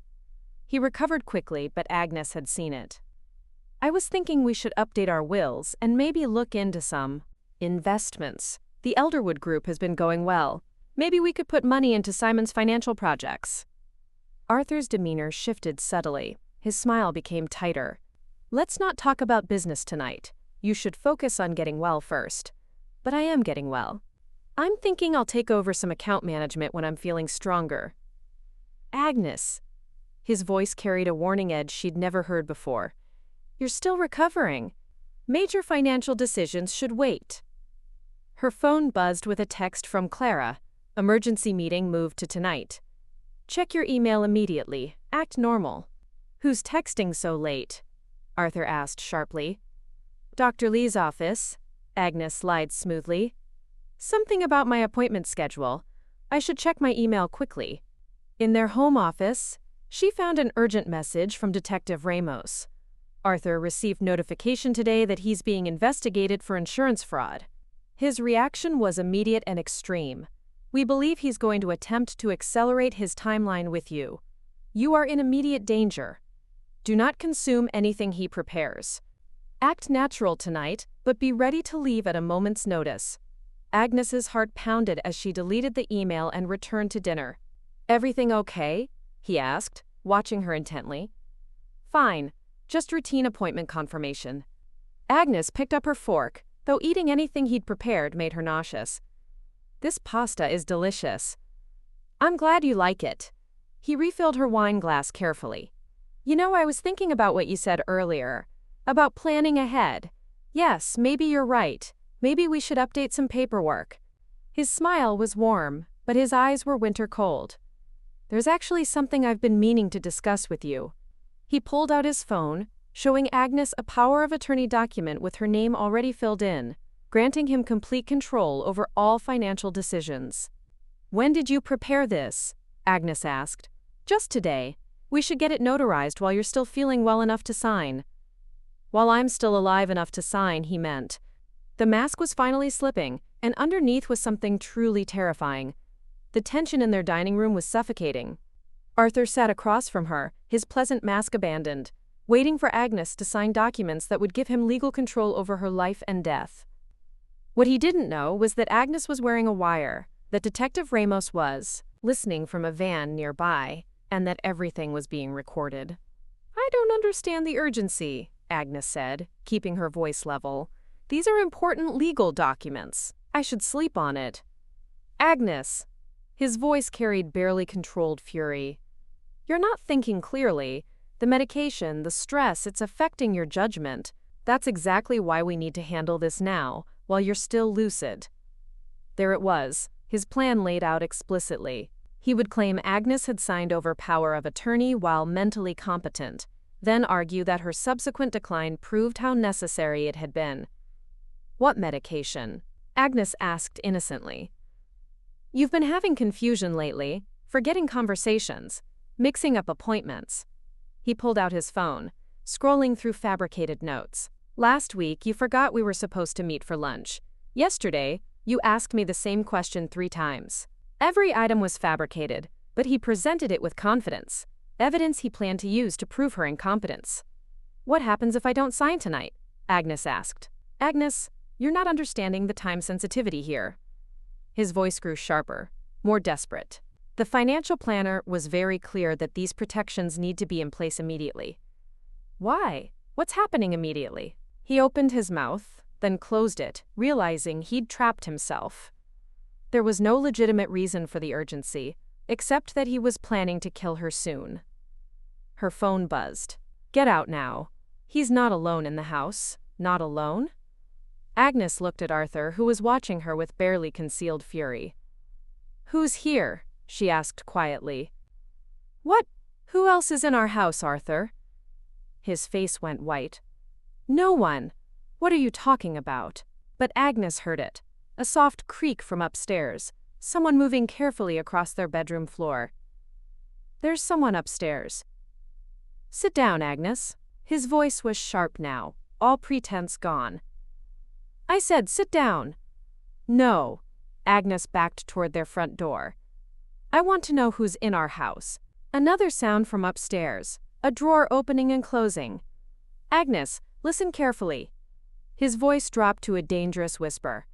He recovered quickly, but Agnes had seen it. "I was thinking we should update our wills and maybe look into some investments. The Elderwood Group has been going well. Maybe we could put money into Simon's financial projects." Arthur's demeanor shifted subtly. His smile became tighter. "Let's not talk about business tonight. You should focus on getting well first." "But I am getting well. I'm thinking I'll take over some account management when I'm feeling stronger." "Agnes." His voice carried a warning edge she'd never heard before. "You're still recovering. Major financial decisions should wait." Her phone buzzed with a text from Clara. "Emergency meeting moved to tonight. Check your email immediately. Act normal." "Who's texting so late?" Arthur asked sharply. Dr. Lee's office. Agnes lied smoothly. Something about my appointment schedule. I should check my email quickly. In their home office, she found an urgent message from Detective Ramos. Arthur received notification today that he's being investigated for insurance fraud. His reaction was immediate and extreme. We believe he's going to attempt to accelerate his timeline with you. You are in immediate danger. Do not consume anything he prepares. Act natural tonight, but be ready to leave at a moment's notice. Agnes's heart pounded as she deleted the email and returned to dinner. Everything okay? He asked, watching her intently. Fine, just routine appointment confirmation. Agnes picked up her fork, though eating anything he'd prepared made her nauseous. This pasta is delicious. I'm glad you like it. He refilled her wine glass carefully. You know, I was thinking about what you said earlier, about planning ahead. Yes, maybe you're right. Maybe we should update some paperwork. His smile was warm, but his eyes were winter cold. There's actually something I've been meaning to discuss with you. He pulled out his phone, showing Agnes a power of attorney document with her name already filled in, granting him complete control over all financial decisions. When did you prepare this? Agnes asked. Just today. We should get it notarized while you're still feeling well enough to sign. While I'm still alive enough to sign, he meant. The mask was finally slipping, and underneath was something truly terrifying. The tension in their dining room was suffocating. Arthur sat across from her, his pleasant mask abandoned, waiting for Agnes to sign documents that would give him legal control over her life and death. What he didn't know was that Agnes was wearing a wire, that Detective Ramos was listening from a van nearby, and that everything was being recorded. I don't understand the urgency, Agnes said, keeping her voice level. These are important legal documents. I should sleep on it. Agnes. His voice carried barely controlled fury. You're not thinking clearly. The medication, the stress, it's affecting your judgment. That's exactly why we need to handle this now, while you're still lucid. There it was, his plan laid out explicitly. He would claim Agnes had signed over power of attorney while mentally competent, then argue that her subsequent decline proved how necessary it had been. What medication? Agnes asked innocently. You've been having confusion lately, forgetting conversations, mixing up appointments. He pulled out his phone, scrolling through fabricated notes. Last week, you forgot we were supposed to meet for lunch. Yesterday, you asked me the same question 3 times. Every item was fabricated, but he presented it with confidence, evidence he planned to use to prove her incompetence. What happens if I don't sign tonight? Agnes asked. Agnes, you're not understanding the time sensitivity here. His voice grew sharper, more desperate. The financial planner was very clear that these protections need to be in place immediately. Why? What's happening immediately? He opened his mouth, then closed it, realizing he'd trapped himself. There was no legitimate reason for the urgency, except that he was planning to kill her soon. Her phone buzzed. Get out now. He's not alone in the house. Not alone? Agnes looked at Arthur, who was watching her with barely concealed fury. Who's here? She asked quietly. What? Who else is in our house, Arthur? His face went white. No one. What are you talking about? But Agnes heard it. A soft creak from upstairs, someone moving carefully across their bedroom floor. There's someone upstairs. Sit down, Agnes. His voice was sharp now, all pretense gone. I said sit down. No. Agnes backed toward their front door. I want to know who's in our house. Another sound from upstairs, a drawer opening and closing. Agnes, listen carefully. His voice dropped to a dangerous whisper.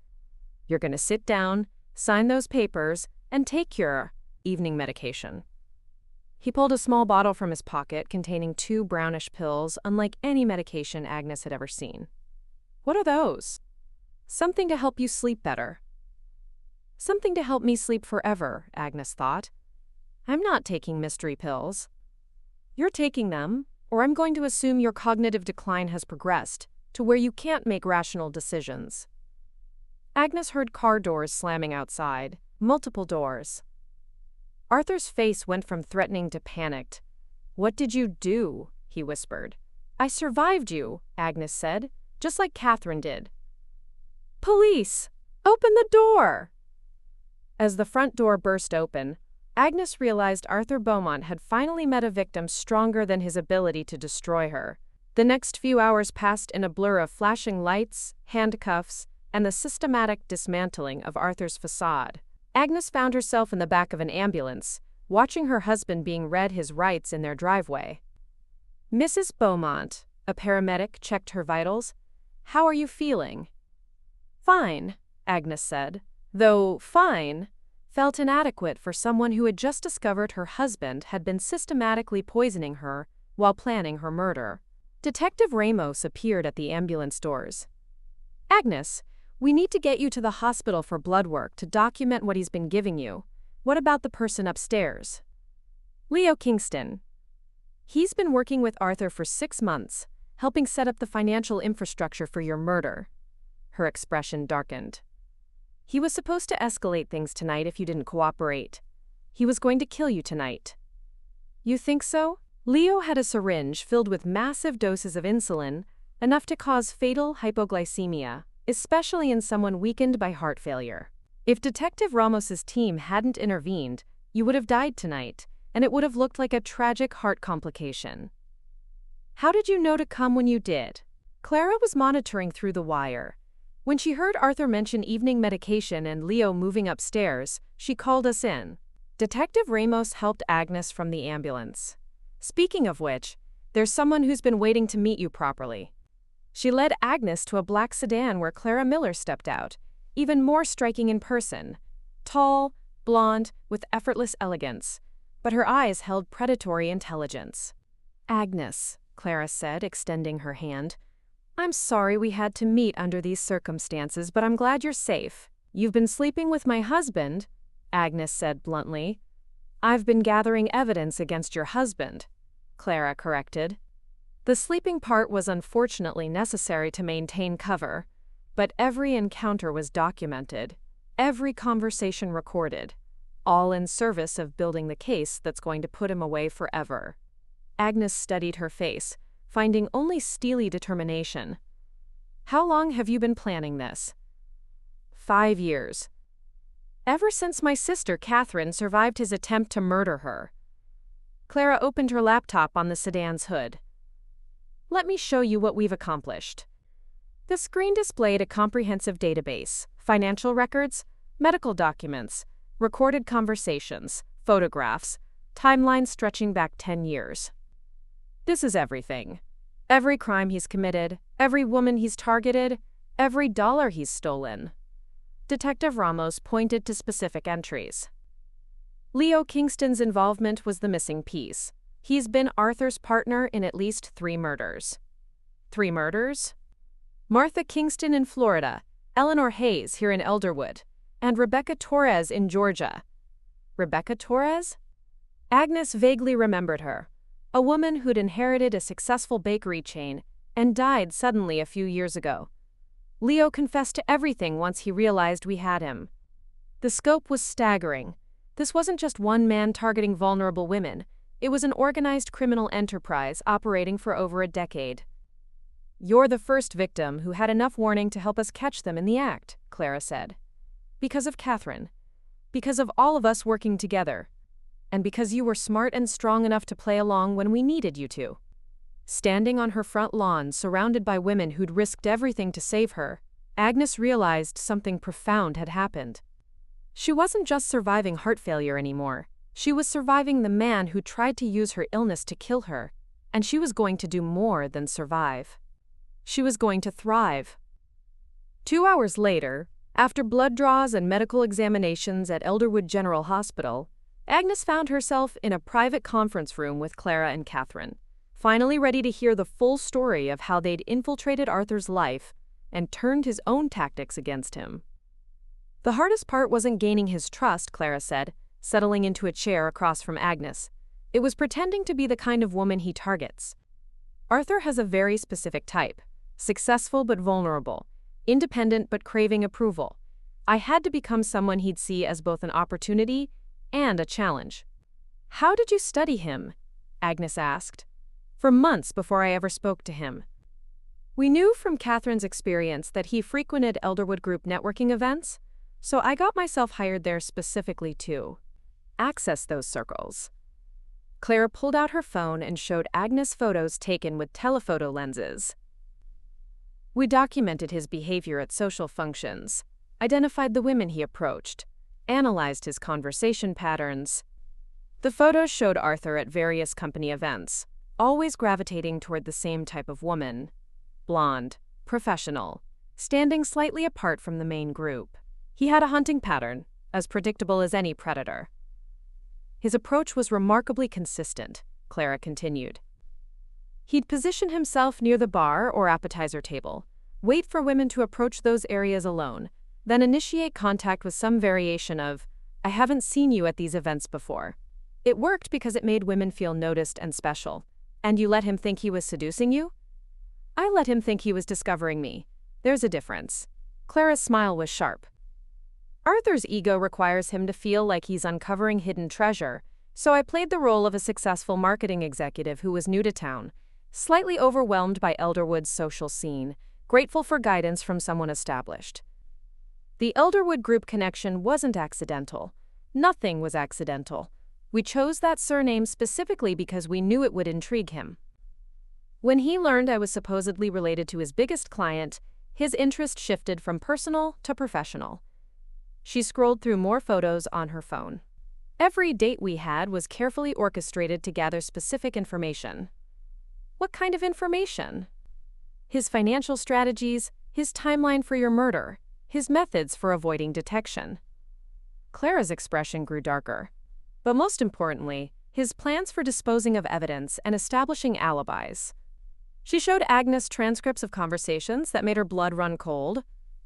You're going to sit down, sign those papers, and take your evening medication. He pulled a small bottle from his pocket containing 2 brownish pills, unlike any medication Agnes had ever seen. What are those? Something to help you sleep better. Something to help me sleep forever, Agnes thought. I'm not taking mystery pills. You're taking them, or I'm going to assume your cognitive decline has progressed to where you can't make rational decisions. Agnes heard car doors slamming outside, multiple doors. Arthur's face went from threatening to panicked. What did you do? He whispered. I survived you, Agnes said. just like Catherine did. "Police! Open the door!" As the front door burst open, Agnes realized Arthur Beaumont had finally met a victim stronger than his ability to destroy her. The next few hours passed in a blur of flashing lights, handcuffs, and the systematic dismantling of Arthur's facade. Agnes found herself in the back of an ambulance, watching her husband being read his rights in their driveway. "Mrs. Beaumont," a paramedic checked her vitals. "How are you feeling?" "Fine," Agnes said, though "fine" felt inadequate for someone who had just discovered her husband had been systematically poisoning her while planning her murder. Detective Ramos appeared at the ambulance doors. "Agnes, we need to get you to the hospital for blood work to document what he's been giving you. What about the person upstairs?" "Leo Kingston. He's been working with Arthur for 6 months, helping set up the financial infrastructure for your murder." Her expression darkened. "He was supposed to escalate things tonight if you didn't cooperate. He was going to kill you tonight." "You think so?" Leo had a syringe filled with massive doses of insulin, enough to cause fatal hypoglycemia, especially in someone weakened by heart failure. If Detective Ramos's team hadn't intervened, you would have died tonight, and it would have looked like a tragic heart complication. "How did you know to come when you did?" Clara was monitoring through the wire. When she heard Arthur mention evening medication and Leo moving upstairs, she called us in. Detective Ramos helped Agnes from the ambulance. "Speaking of which, there's someone who's been waiting to meet you properly." She led Agnes to a black sedan where Clara Miller stepped out, even more striking in person. Tall, blonde, with effortless elegance, but her eyes held predatory intelligence. "Agnes," Clara said, extending her hand, "I'm sorry we had to meet under these circumstances, but I'm glad you're safe." "You've been sleeping with my husband," Agnes said bluntly. "I've been gathering evidence against your husband," Clara corrected. The sleeping part was unfortunately necessary to maintain cover, but every encounter was documented, every conversation recorded, all in service of building the case that's going to put him away forever. Agnes studied her face, finding only steely determination. "How long have you been planning this?" 5 years. Ever since my sister Catherine survived his attempt to murder her." Clara opened her laptop on the sedan's hood. "Let me show you what we've accomplished." The screen displayed a comprehensive database: financial records, medical documents, recorded conversations, photographs, timelines stretching back 10 years. "This is everything. Every crime he's committed, every woman he's targeted, every dollar he's stolen." Detective Ramos pointed to specific entries. Leo Kingston's involvement was the missing piece. He's been Arthur's partner in at least 3 murders. 3 murders? Martha Kingston in Florida, Eleanor Hayes here in Elderwood, and Rebecca Torres in Georgia. Rebecca Torres? Agnes vaguely remembered her. A woman who'd inherited a successful bakery chain and died suddenly a few years ago. Leo confessed to everything once he realized we had him. The scope was staggering. This wasn't just one man targeting vulnerable women. It was an organized criminal enterprise operating for over a decade. "You're the first victim who had enough warning to help us catch them in the act," Clara said. "Because of Catherine. Because of all of us working together. And because you were smart and strong enough to play along when we needed you to." Standing on her front lawn, surrounded by women who'd risked everything to save her, Agnes realized something profound had happened. She wasn't just surviving heart failure anymore. She was surviving the man who tried to use her illness to kill her, and she was going to do more than survive. She was going to thrive. 2 hours later, after blood draws and medical examinations at Elderwood General Hospital, Agnes found herself in a private conference room with Clara and Catherine, finally ready to hear the full story of how they'd infiltrated Arthur's life and turned his own tactics against him. The hardest part wasn't gaining his trust, Clara said, settling into a chair across from Agnes. It was pretending to be the kind of woman he targets. Arthur has a very specific type: successful but vulnerable, independent but craving approval. I had to become someone he'd see as both an opportunity and a challenge. "How did you study him?" Agnes asked. "For months before I ever spoke to him." We knew from Catherine's experience that he frequented Elderwood Group networking events, so I got myself hired there specifically to access those circles. Clara pulled out her phone and showed Agnes photos taken with telephoto lenses. We documented his behavior at social functions, identified the women he approached, analyzed his conversation patterns. The photos showed Arthur at various company events, always gravitating toward the same type of woman: blonde, professional, standing slightly apart from the main group. He had a hunting pattern, as predictable as any predator. His approach was remarkably consistent, Clara continued. He'd position himself near the bar or appetizer table, wait for women to approach those areas alone, then initiate contact with some variation of, "I haven't seen you at these events before." It worked because it made women feel noticed and special. And you let him think he was seducing you? I let him think he was discovering me. There's a difference. Clara's smile was sharp. Arthur's ego requires him to feel like he's uncovering hidden treasure, so I played the role of a successful marketing executive who was new to town, slightly overwhelmed by Elderwood's social scene, grateful for guidance from someone established. The Elderwood Group connection wasn't accidental. Nothing was accidental. We chose that surname specifically because we knew it would intrigue him. When he learned I was supposedly related to his biggest client, his interest shifted from personal to professional. She scrolled through more photos on her phone. Every date we had was carefully orchestrated to gather specific information. What kind of information? His financial strategies, his timeline for your murder, his methods for avoiding detection. Clara's expression grew darker. But most importantly, his plans for disposing of evidence and establishing alibis. She showed Agnes transcripts of conversations that made her blood run cold,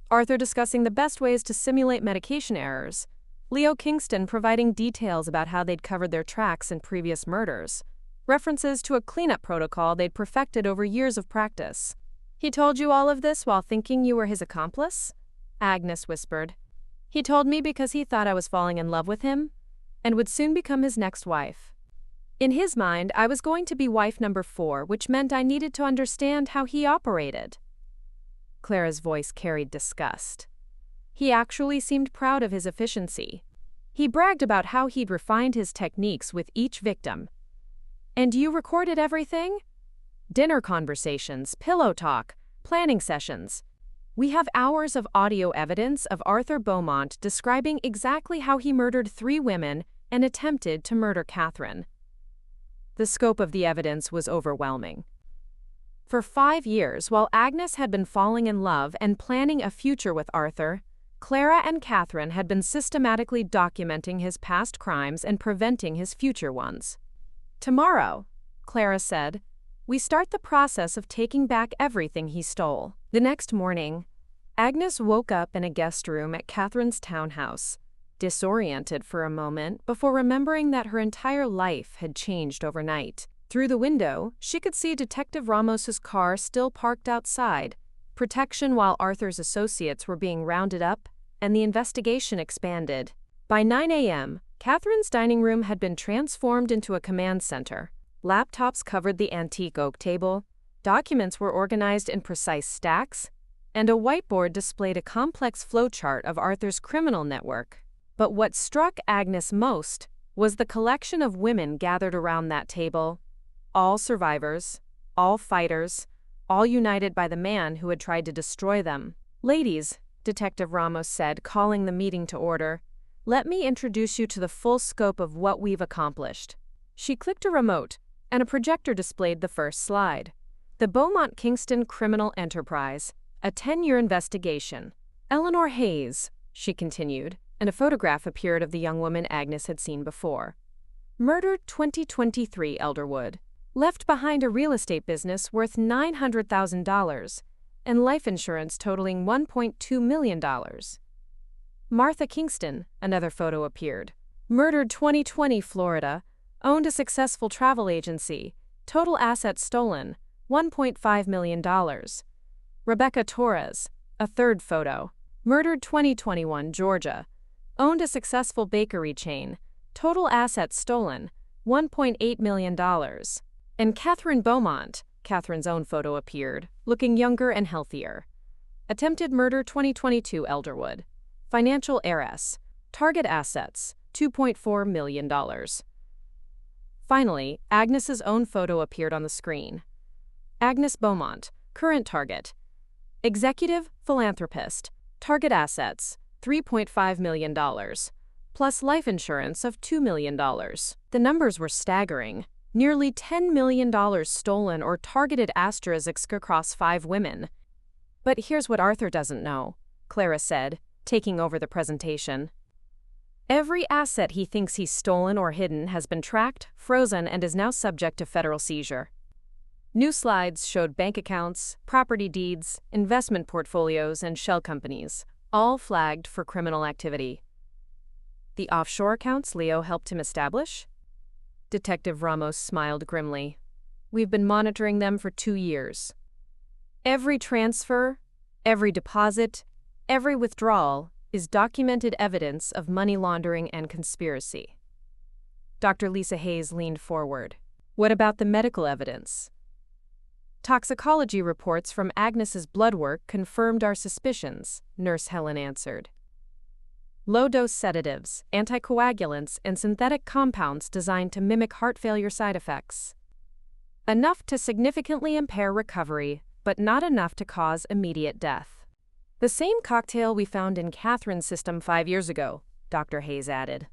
Arthur discussing the best ways to simulate medication errors, Leo Kingston providing details about how they'd covered their tracks in previous murders, references to a cleanup protocol they'd perfected over years of practice. "He told you all of this while thinking you were his accomplice?" Agnes whispered. "He told me because he thought I was falling in love with him and would soon become his next wife. In his mind, I was going to be wife number 4, which meant I needed to understand how he operated." Clara's voice carried disgust. He actually seemed proud of his efficiency. He bragged about how he'd refined his techniques with each victim. "And you recorded everything?" "Dinner conversations, pillow talk, planning sessions. We have hours of audio evidence of Arthur Beaumont describing exactly how he murdered 3 women and attempted to murder Catherine." The scope of the evidence was overwhelming. For 5 years, while Agnes had been falling in love and planning a future with Arthur, Clara and Catherine had been systematically documenting his past crimes and preventing his future ones. "Tomorrow," Clara said, "we start the process of taking back everything he stole." The next morning, Agnes woke up in a guest room at Catherine's townhouse, disoriented for a moment before remembering that her entire life had changed overnight. Through the window, she could see Detective Ramos's car still parked outside, protection while Arthur's associates were being rounded up, and the investigation expanded. By 9 a.m., Catherine's dining room had been transformed into a command center. Laptops covered the antique oak table, documents were organized in precise stacks, and a whiteboard displayed a complex flowchart of Arthur's criminal network. But what struck Agnes most was the collection of women gathered around that table, all survivors, all fighters, all united by the man who had tried to destroy them. "Ladies," Detective Ramos said, calling the meeting to order, "let me introduce you to the full scope of what we've accomplished." She clicked a remote, and a projector displayed the first slide. The Beaumont Kingston Criminal Enterprise, a 10-year investigation. "Eleanor Hayes," she continued, and a photograph appeared of the young woman Agnes had seen before. "Murdered 2023 Elderwood. Left behind a real estate business worth $900,000 and life insurance totaling $1.2 million. Martha Kingston," another photo appeared. "Murdered 2020 Florida. Owned a successful travel agency. Total assets stolen, $1.5 million. Rebecca Torres," a third photo. "Murdered 2021 Georgia. Owned a successful bakery chain. Total assets stolen, $1.8 million. And Catherine Beaumont, Catherine's own photo appeared, looking younger and healthier. Attempted murder 2022 Elderwood. Financial heiress. Target assets, $2.4 million. Finally, Agnes's own photo appeared on the screen. Agnes Beaumont, current target. Executive, philanthropist. Target assets, $3.5 million. Plus life insurance of $2 million. The numbers were staggering. Nearly $10 million stolen or targeted asterisks across 5 women. But here's what Arthur doesn't know, Clara said, taking over the presentation. Every asset he thinks he's stolen or hidden has been tracked, frozen, and is now subject to federal seizure. New slides showed bank accounts, property deeds, investment portfolios, and shell companies, all flagged for criminal activity. The offshore accounts Leo helped him establish? Detective Ramos smiled grimly. We've been monitoring them for 2 years. Every transfer, every deposit, every withdrawal is documented evidence of money laundering and conspiracy. Dr. Lisa Hayes leaned forward. What about the medical evidence? Toxicology reports from Agnes's blood work confirmed our suspicions, Nurse Helen answered. Low-dose sedatives, anticoagulants, and synthetic compounds designed to mimic heart failure side effects. Enough to significantly impair recovery, but not enough to cause immediate death. The same cocktail we found in Catherine's system 5 years ago, Dr. Hayes added.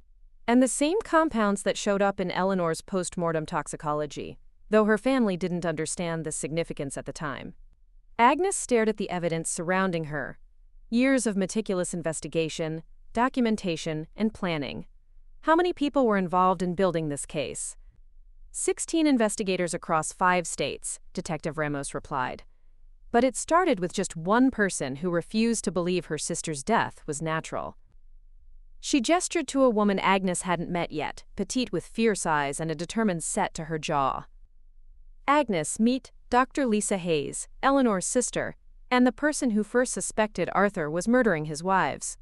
And the same compounds that showed up in Eleanor's post-mortem toxicology, though her family didn't understand the significance at the time. Agnes stared at the evidence surrounding her. Years of meticulous investigation, documentation, and planning. How many people were involved in building this case? 16 investigators across 5 states, Detective Ramos replied. But it started with just one person who refused to believe her sister's death was natural. She gestured to a woman Agnes hadn't met yet, petite with fierce eyes and a determined set to her jaw. Agnes, meet Dr. Lisa Hayes, Eleanor's sister, and the person who first suspected Arthur was murdering his wives.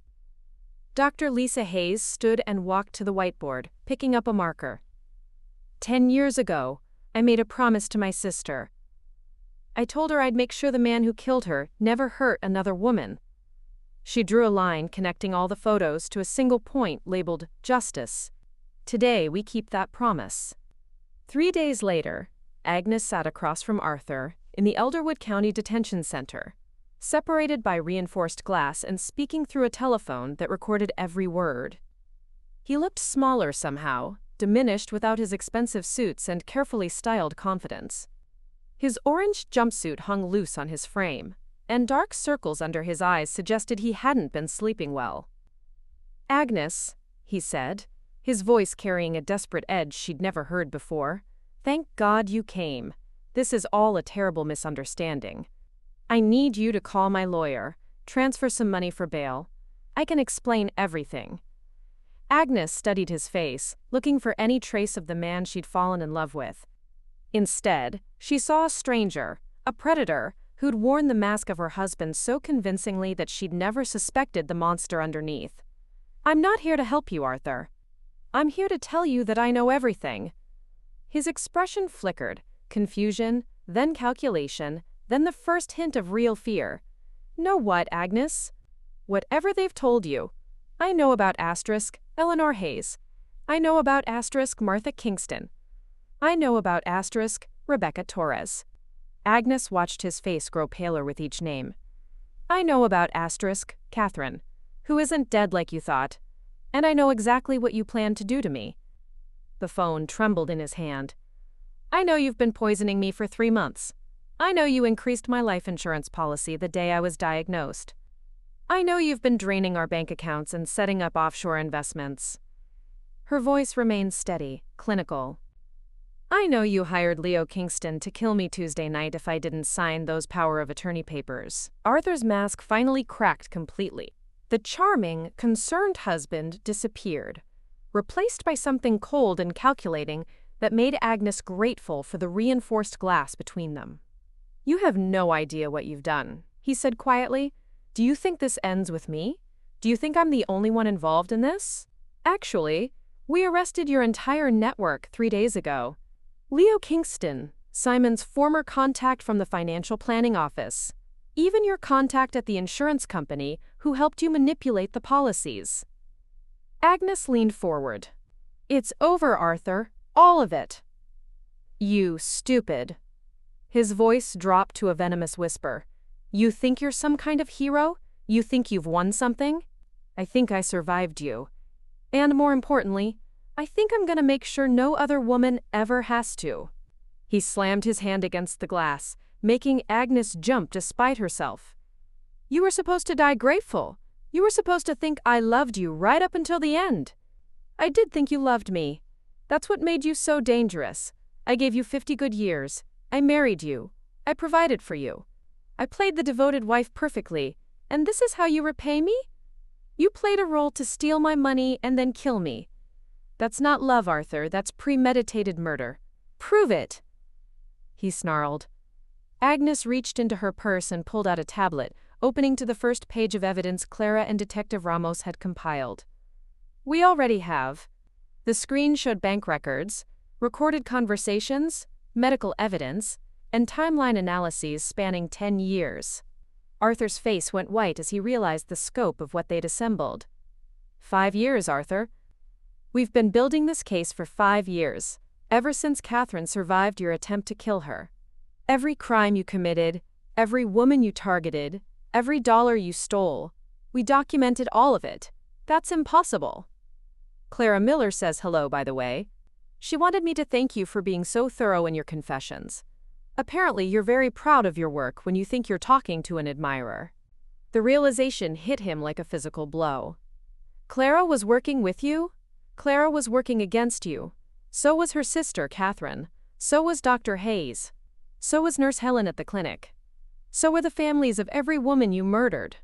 Dr. Lisa Hayes stood and walked to the whiteboard, picking up a marker. 10 years ago, I made a promise to my sister. I told her I'd make sure the man who killed her never hurt another woman. She drew a line connecting all the photos to a single point labeled Justice. Today, we keep that promise. 3 days later, Agnes sat across from Arthur in the Elderwood County Detention Center, separated by reinforced glass and speaking through a telephone that recorded every word. He looked smaller somehow, diminished without his expensive suits and carefully styled confidence. His orange jumpsuit hung loose on his frame, and dark circles under his eyes suggested he hadn't been sleeping well. Agnes, he said, his voice carrying a desperate edge she'd never heard before, thank God you came. This is all a terrible misunderstanding. I need you to call my lawyer, transfer some money for bail. I can explain everything. Agnes studied his face, looking for any trace of the man she'd fallen in love with. Instead, she saw a stranger, a predator, who'd worn the mask of her husband so convincingly that she'd never suspected the monster underneath. I'm not here to help you, Arthur. I'm here to tell you that I know everything. His expression flickered, confusion, then calculation, then the first hint of real fear. Know what, Agnes? Whatever they've told you. I know about Eleanor Hayes. I know about Martha Kingston. I know about Rebecca Torres. Agnes watched his face grow paler with each name. I know about Catherine, who isn't dead like you thought. And I know exactly what you plan to do to me. The phone trembled in his hand. I know you've been poisoning me for 3 months. I know you increased my life insurance policy the day I was diagnosed. I know you've been draining our bank accounts and setting up offshore investments. Her voice remained steady, clinical. I know you hired Leo Kingston to kill me Tuesday night if I didn't sign those power of attorney papers. Arthur's mask finally cracked completely. The charming, concerned husband disappeared, replaced by something cold and calculating that made Agnes grateful for the reinforced glass between them. You have no idea what you've done, he said quietly. Do you think this ends with me? Do you think I'm the only one involved in this? Actually, we arrested your entire network 3 days ago. Leo Kingston, Simon's former contact from the financial planning office. Even your contact at the insurance company who helped you manipulate the policies. Agnes leaned forward. It's over, Arthur. All of it. You stupid. His voice dropped to a venomous whisper. You think you're some kind of hero? You think you've won something? I think I survived you. And more importantly, I think I'm gonna make sure no other woman ever has to. He slammed his hand against the glass, making Agnes jump despite herself. You were supposed to die grateful. You were supposed to think I loved you right up until the end. I did think you loved me. That's what made you so dangerous. I gave you 50 good years. I married you. I provided for you. I played the devoted wife perfectly, and this is how you repay me? You played a role to steal my money and then kill me. That's not love, Arthur. That's premeditated murder. Prove it. He snarled. Agnes reached into her purse and pulled out a tablet, opening to the first page of evidence Clara and Detective Ramos had compiled. We already have. The screen showed bank records, recorded conversations, medical evidence, and timeline analyses spanning 10 years. Arthur's face went white as he realized the scope of what they'd assembled. 5 years, Arthur. We've been building this case for 5 years, ever since Catherine survived your attempt to kill her. Every crime you committed, every woman you targeted, every dollar you stole, we documented all of it. That's impossible. Clara Miller says hello, by the way. She wanted me to thank you for being so thorough in your confessions. Apparently, you're very proud of your work when you think you're talking to an admirer. The realization hit him like a physical blow. Clara was working with you? Clara was working against you. So was her sister, Catherine. So was Dr. Hayes. So was Nurse Helen at the clinic. So were the families of every woman you murdered.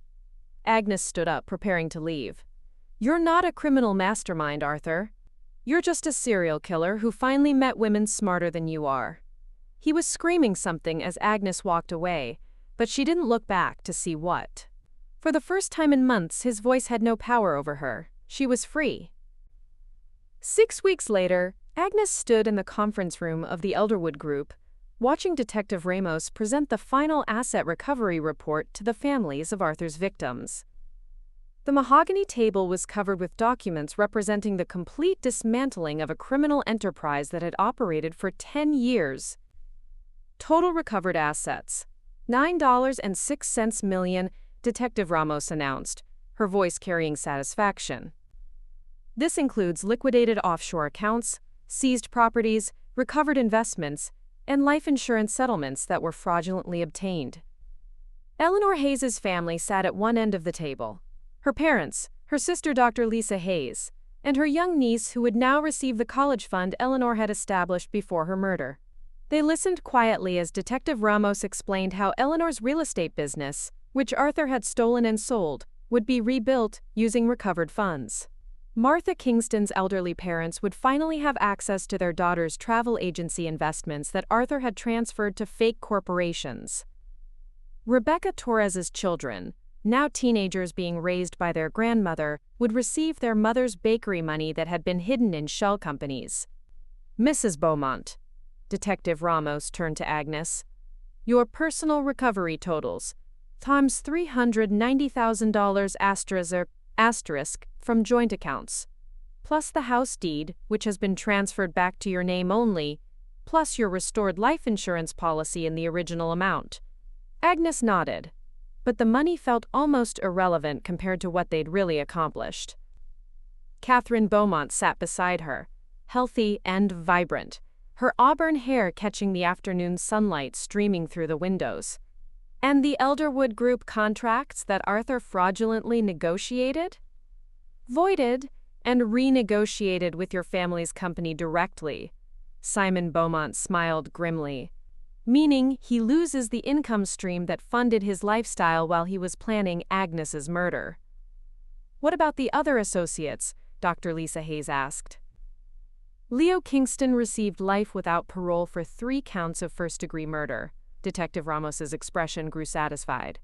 Agnes stood up, preparing to leave. You're not a criminal mastermind, Arthur. You're just a serial killer who finally met women smarter than you are. He was screaming something as Agnes walked away, but she didn't look back to see what. For the first time in months, his voice had no power over her. She was free. 6 weeks later, Agnes stood in the conference room of the Elderwood Group, watching Detective Ramos present the final asset recovery report to the families of Arthur's victims. The mahogany table was covered with documents representing the complete dismantling of a criminal enterprise that had operated for 10 years. Total recovered assets, $9.06 million, Detective Ramos announced, her voice carrying satisfaction. This includes liquidated offshore accounts, seized properties, recovered investments, and life insurance settlements that were fraudulently obtained. Eleanor Hayes's family sat at one end of the table. Her parents, her sister Dr. Lisa Hayes, and her young niece who would now receive the college fund Eleanor had established before her murder. They listened quietly as Detective Ramos explained how Eleanor's real estate business, which Arthur had stolen and sold, would be rebuilt using recovered funds. Martha Kingston's elderly parents would finally have access to their daughter's travel agency investments that Arthur had transferred to fake corporations. Rebecca Torres's children, now teenagers being raised by their grandmother, would receive their mother's bakery money that had been hidden in shell companies. Mrs. Beaumont, Detective Ramos turned to Agnes. Your personal recovery totals, times $390,000 asterisk from joint accounts, plus the house deed, which has been transferred back to your name only, plus your restored life insurance policy in the original amount. Agnes nodded, but the money felt almost irrelevant compared to what they'd really accomplished. Catherine Beaumont sat beside her, healthy and vibrant, her auburn hair catching the afternoon sunlight streaming through the windows. And the Elderwood Group contracts that Arthur fraudulently negotiated? Voided and renegotiated with your family's company directly. Simon Beaumont smiled grimly. Meaning he loses the income stream that funded his lifestyle while he was planning Agnes's murder. What about the other associates? Dr. Lisa Hayes asked. Leo Kingston received life without parole for 3 counts of first-degree murder. Detective Ramos's expression grew satisfied.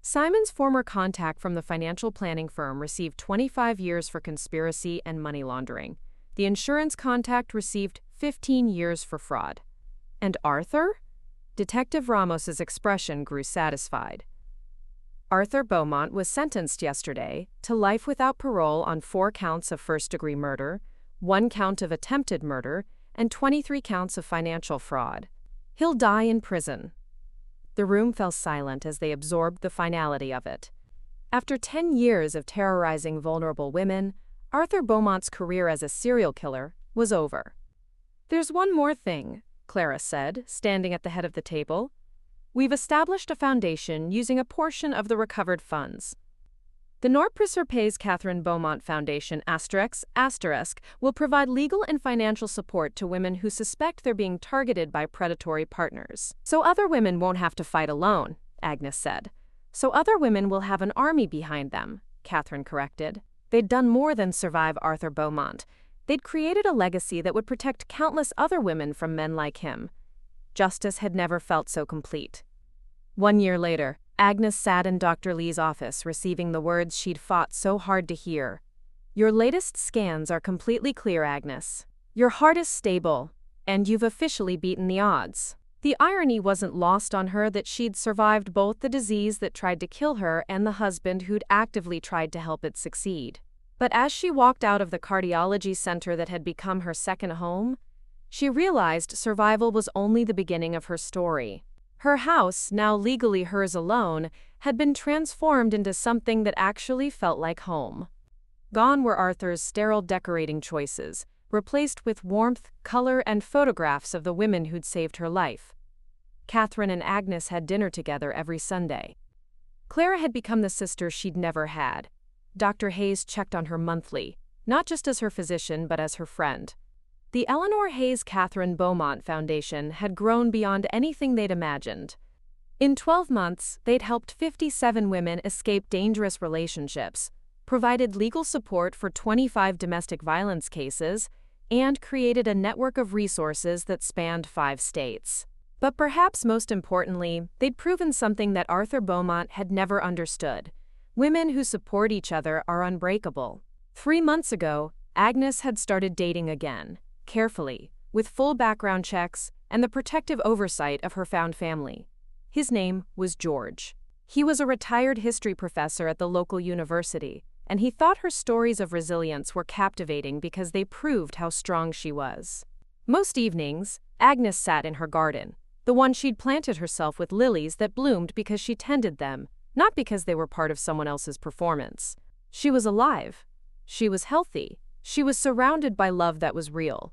Simon's former contact from the financial planning firm received 25 years for conspiracy and money laundering. The insurance contact received 15 years for fraud. And Arthur? Detective Ramos's expression grew satisfied. Arthur Beaumont was sentenced yesterday to life without parole on 4 counts of first-degree murder, 1 count of attempted murder, and 23 counts of financial fraud. He'll die in prison. The room fell silent as they absorbed the finality of it. After 10 years of terrorizing vulnerable women, Arthur Beaumont's career as a serial killer was over. "There's one more thing," Clara said, standing at the head of the table. "We've established a foundation using a portion of the recovered funds. The Nord-Preserpes Catherine Beaumont Foundation *** will provide legal and financial support to women who suspect they're being targeted by predatory partners. So other women won't have to fight alone," Agnes said. "So other women will have an army behind them," Catherine corrected. They'd done more than survive Arthur Beaumont. They'd created a legacy that would protect countless other women from men like him. Justice had never felt so complete. 1 year later, Agnes sat in Dr. Lee's office receiving the words she'd fought so hard to hear. "Your latest scans are completely clear, Agnes. Your heart is stable, and you've officially beaten the odds." The irony wasn't lost on her that she'd survived both the disease that tried to kill her and the husband who'd actively tried to help it succeed. But as she walked out of the cardiology center that had become her second home, she realized survival was only the beginning of her story. Her house, now legally hers alone, had been transformed into something that actually felt like home. Gone were Arthur's sterile decorating choices, replaced with warmth, color, and photographs of the women who'd saved her life. Catherine and Agnes had dinner together every Sunday. Clara had become the sister she'd never had. Dr. Hayes checked on her monthly, not just as her physician but as her friend. The Eleanor Hayes Catherine Beaumont Foundation had grown beyond anything they'd imagined. In 12 months, they'd helped 57 women escape dangerous relationships, provided legal support for 25 domestic violence cases, and created a network of resources that spanned 5 states. But perhaps most importantly, they'd proven something that Arthur Beaumont had never understood. Women who support each other are unbreakable. 3 months ago, Agnes had started dating again, carefully, with full background checks and the protective oversight of her found family. His name was George. He was a retired history professor at the local university, and he thought her stories of resilience were captivating because they proved how strong she was. Most evenings, Agnes sat in her garden, the one she'd planted herself with lilies that bloomed because she tended them, not because they were part of someone else's performance. She was alive. She was healthy. She was surrounded by love that was real.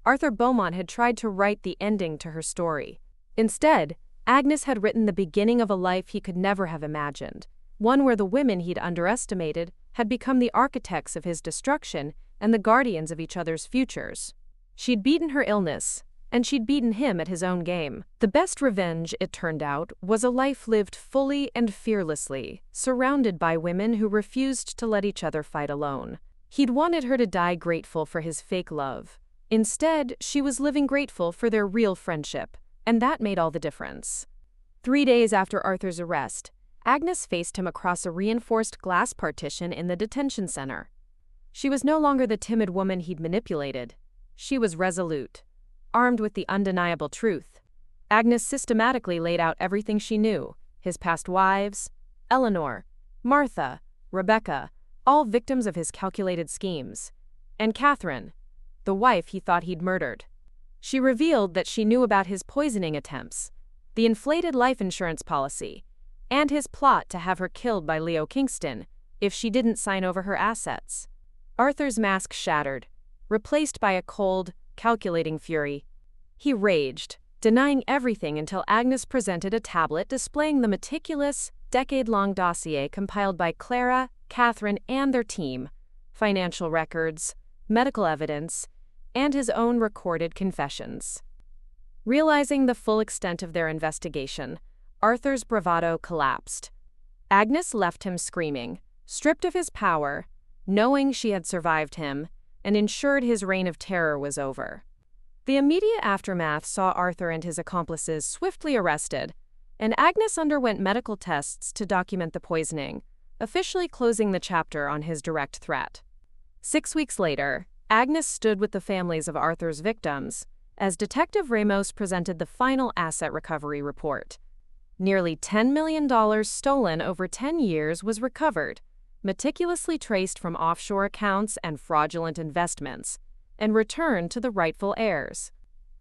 Arthur Beaumont had tried to write the ending to her story. Instead, Agnes had written the beginning of a life he could never have imagined, one where the women he'd underestimated had become the architects of his destruction and the guardians of each other's futures. She'd beaten her illness, and she'd beaten him at his own game. The best revenge, it turned out, was a life lived fully and fearlessly, surrounded by women who refused to let each other fight alone. He'd wanted her to die grateful for his fake love. Instead, she was living grateful for their real friendship, and that made all the difference. 3 days after Arthur's arrest, Agnes faced him across a reinforced glass partition in the detention center. She was no longer the timid woman he'd manipulated. She was resolute, armed with the undeniable truth. Agnes systematically laid out everything she knew: his past wives, Eleanor, Martha, Rebecca, all victims of his calculated schemes, and Catherine, the wife he thought he'd murdered. She revealed that she knew about his poisoning attempts, the inflated life insurance policy, and his plot to have her killed by Leo Kingston if she didn't sign over her assets. Arthur's mask shattered, replaced by a cold, calculating fury. He raged, denying everything until Agnes presented a tablet displaying the meticulous, decade-long dossier compiled by Clara, Catherine, and their team, financial records, medical evidence, and his own recorded confessions. Realizing the full extent of their investigation, Arthur's bravado collapsed. Agnes left him screaming, stripped of his power, knowing she had survived him, and ensured his reign of terror was over. The immediate aftermath saw Arthur and his accomplices swiftly arrested, and Agnes underwent medical tests to document the poisoning, officially closing the chapter on his direct threat. 6 weeks later, Agnes stood with the families of Arthur's victims, as Detective Ramos presented the final asset recovery report. Nearly $10 million stolen over 10 years was recovered, meticulously traced from offshore accounts and fraudulent investments, and returned to the rightful heirs.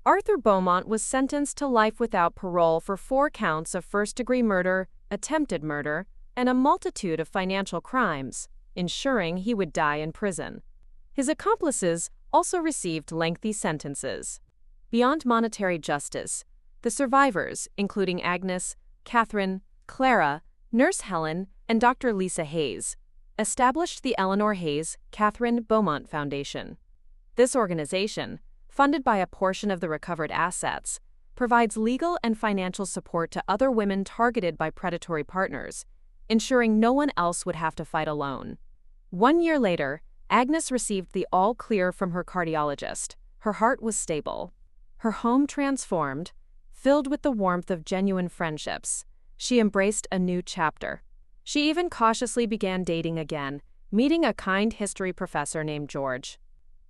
Arthur Beaumont was sentenced to life without parole for 4 counts of first-degree murder, attempted murder, and a multitude of financial crimes, ensuring he would die in prison. His accomplices also received lengthy sentences. Beyond monetary justice, the survivors, including Agnes, Catherine, Clara, Nurse Helen, and Dr. Lisa Hayes, established the Eleanor Hayes Catherine Beaumont Foundation. This organization, funded by a portion of the recovered assets, provides legal and financial support to other women targeted by predatory partners, ensuring no one else would have to fight alone. 1 year later, Agnes received the all-clear from her cardiologist. Her heart was stable. Her home transformed, filled with the warmth of genuine friendships. She embraced a new chapter. She even cautiously began dating again, meeting a kind history professor named George.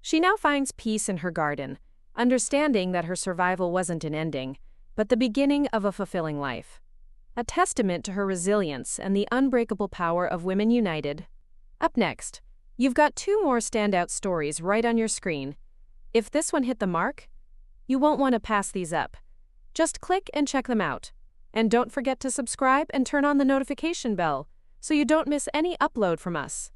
She now finds peace in her garden, understanding that her survival wasn't an ending, but the beginning of a fulfilling life. A testament to her resilience and the unbreakable power of women united. Up next, you've got 2 more standout stories right on your screen. If this one hit the mark, you won't want to pass these up. Just click and check them out. And don't forget to subscribe and turn on the notification bell so you don't miss any upload from us.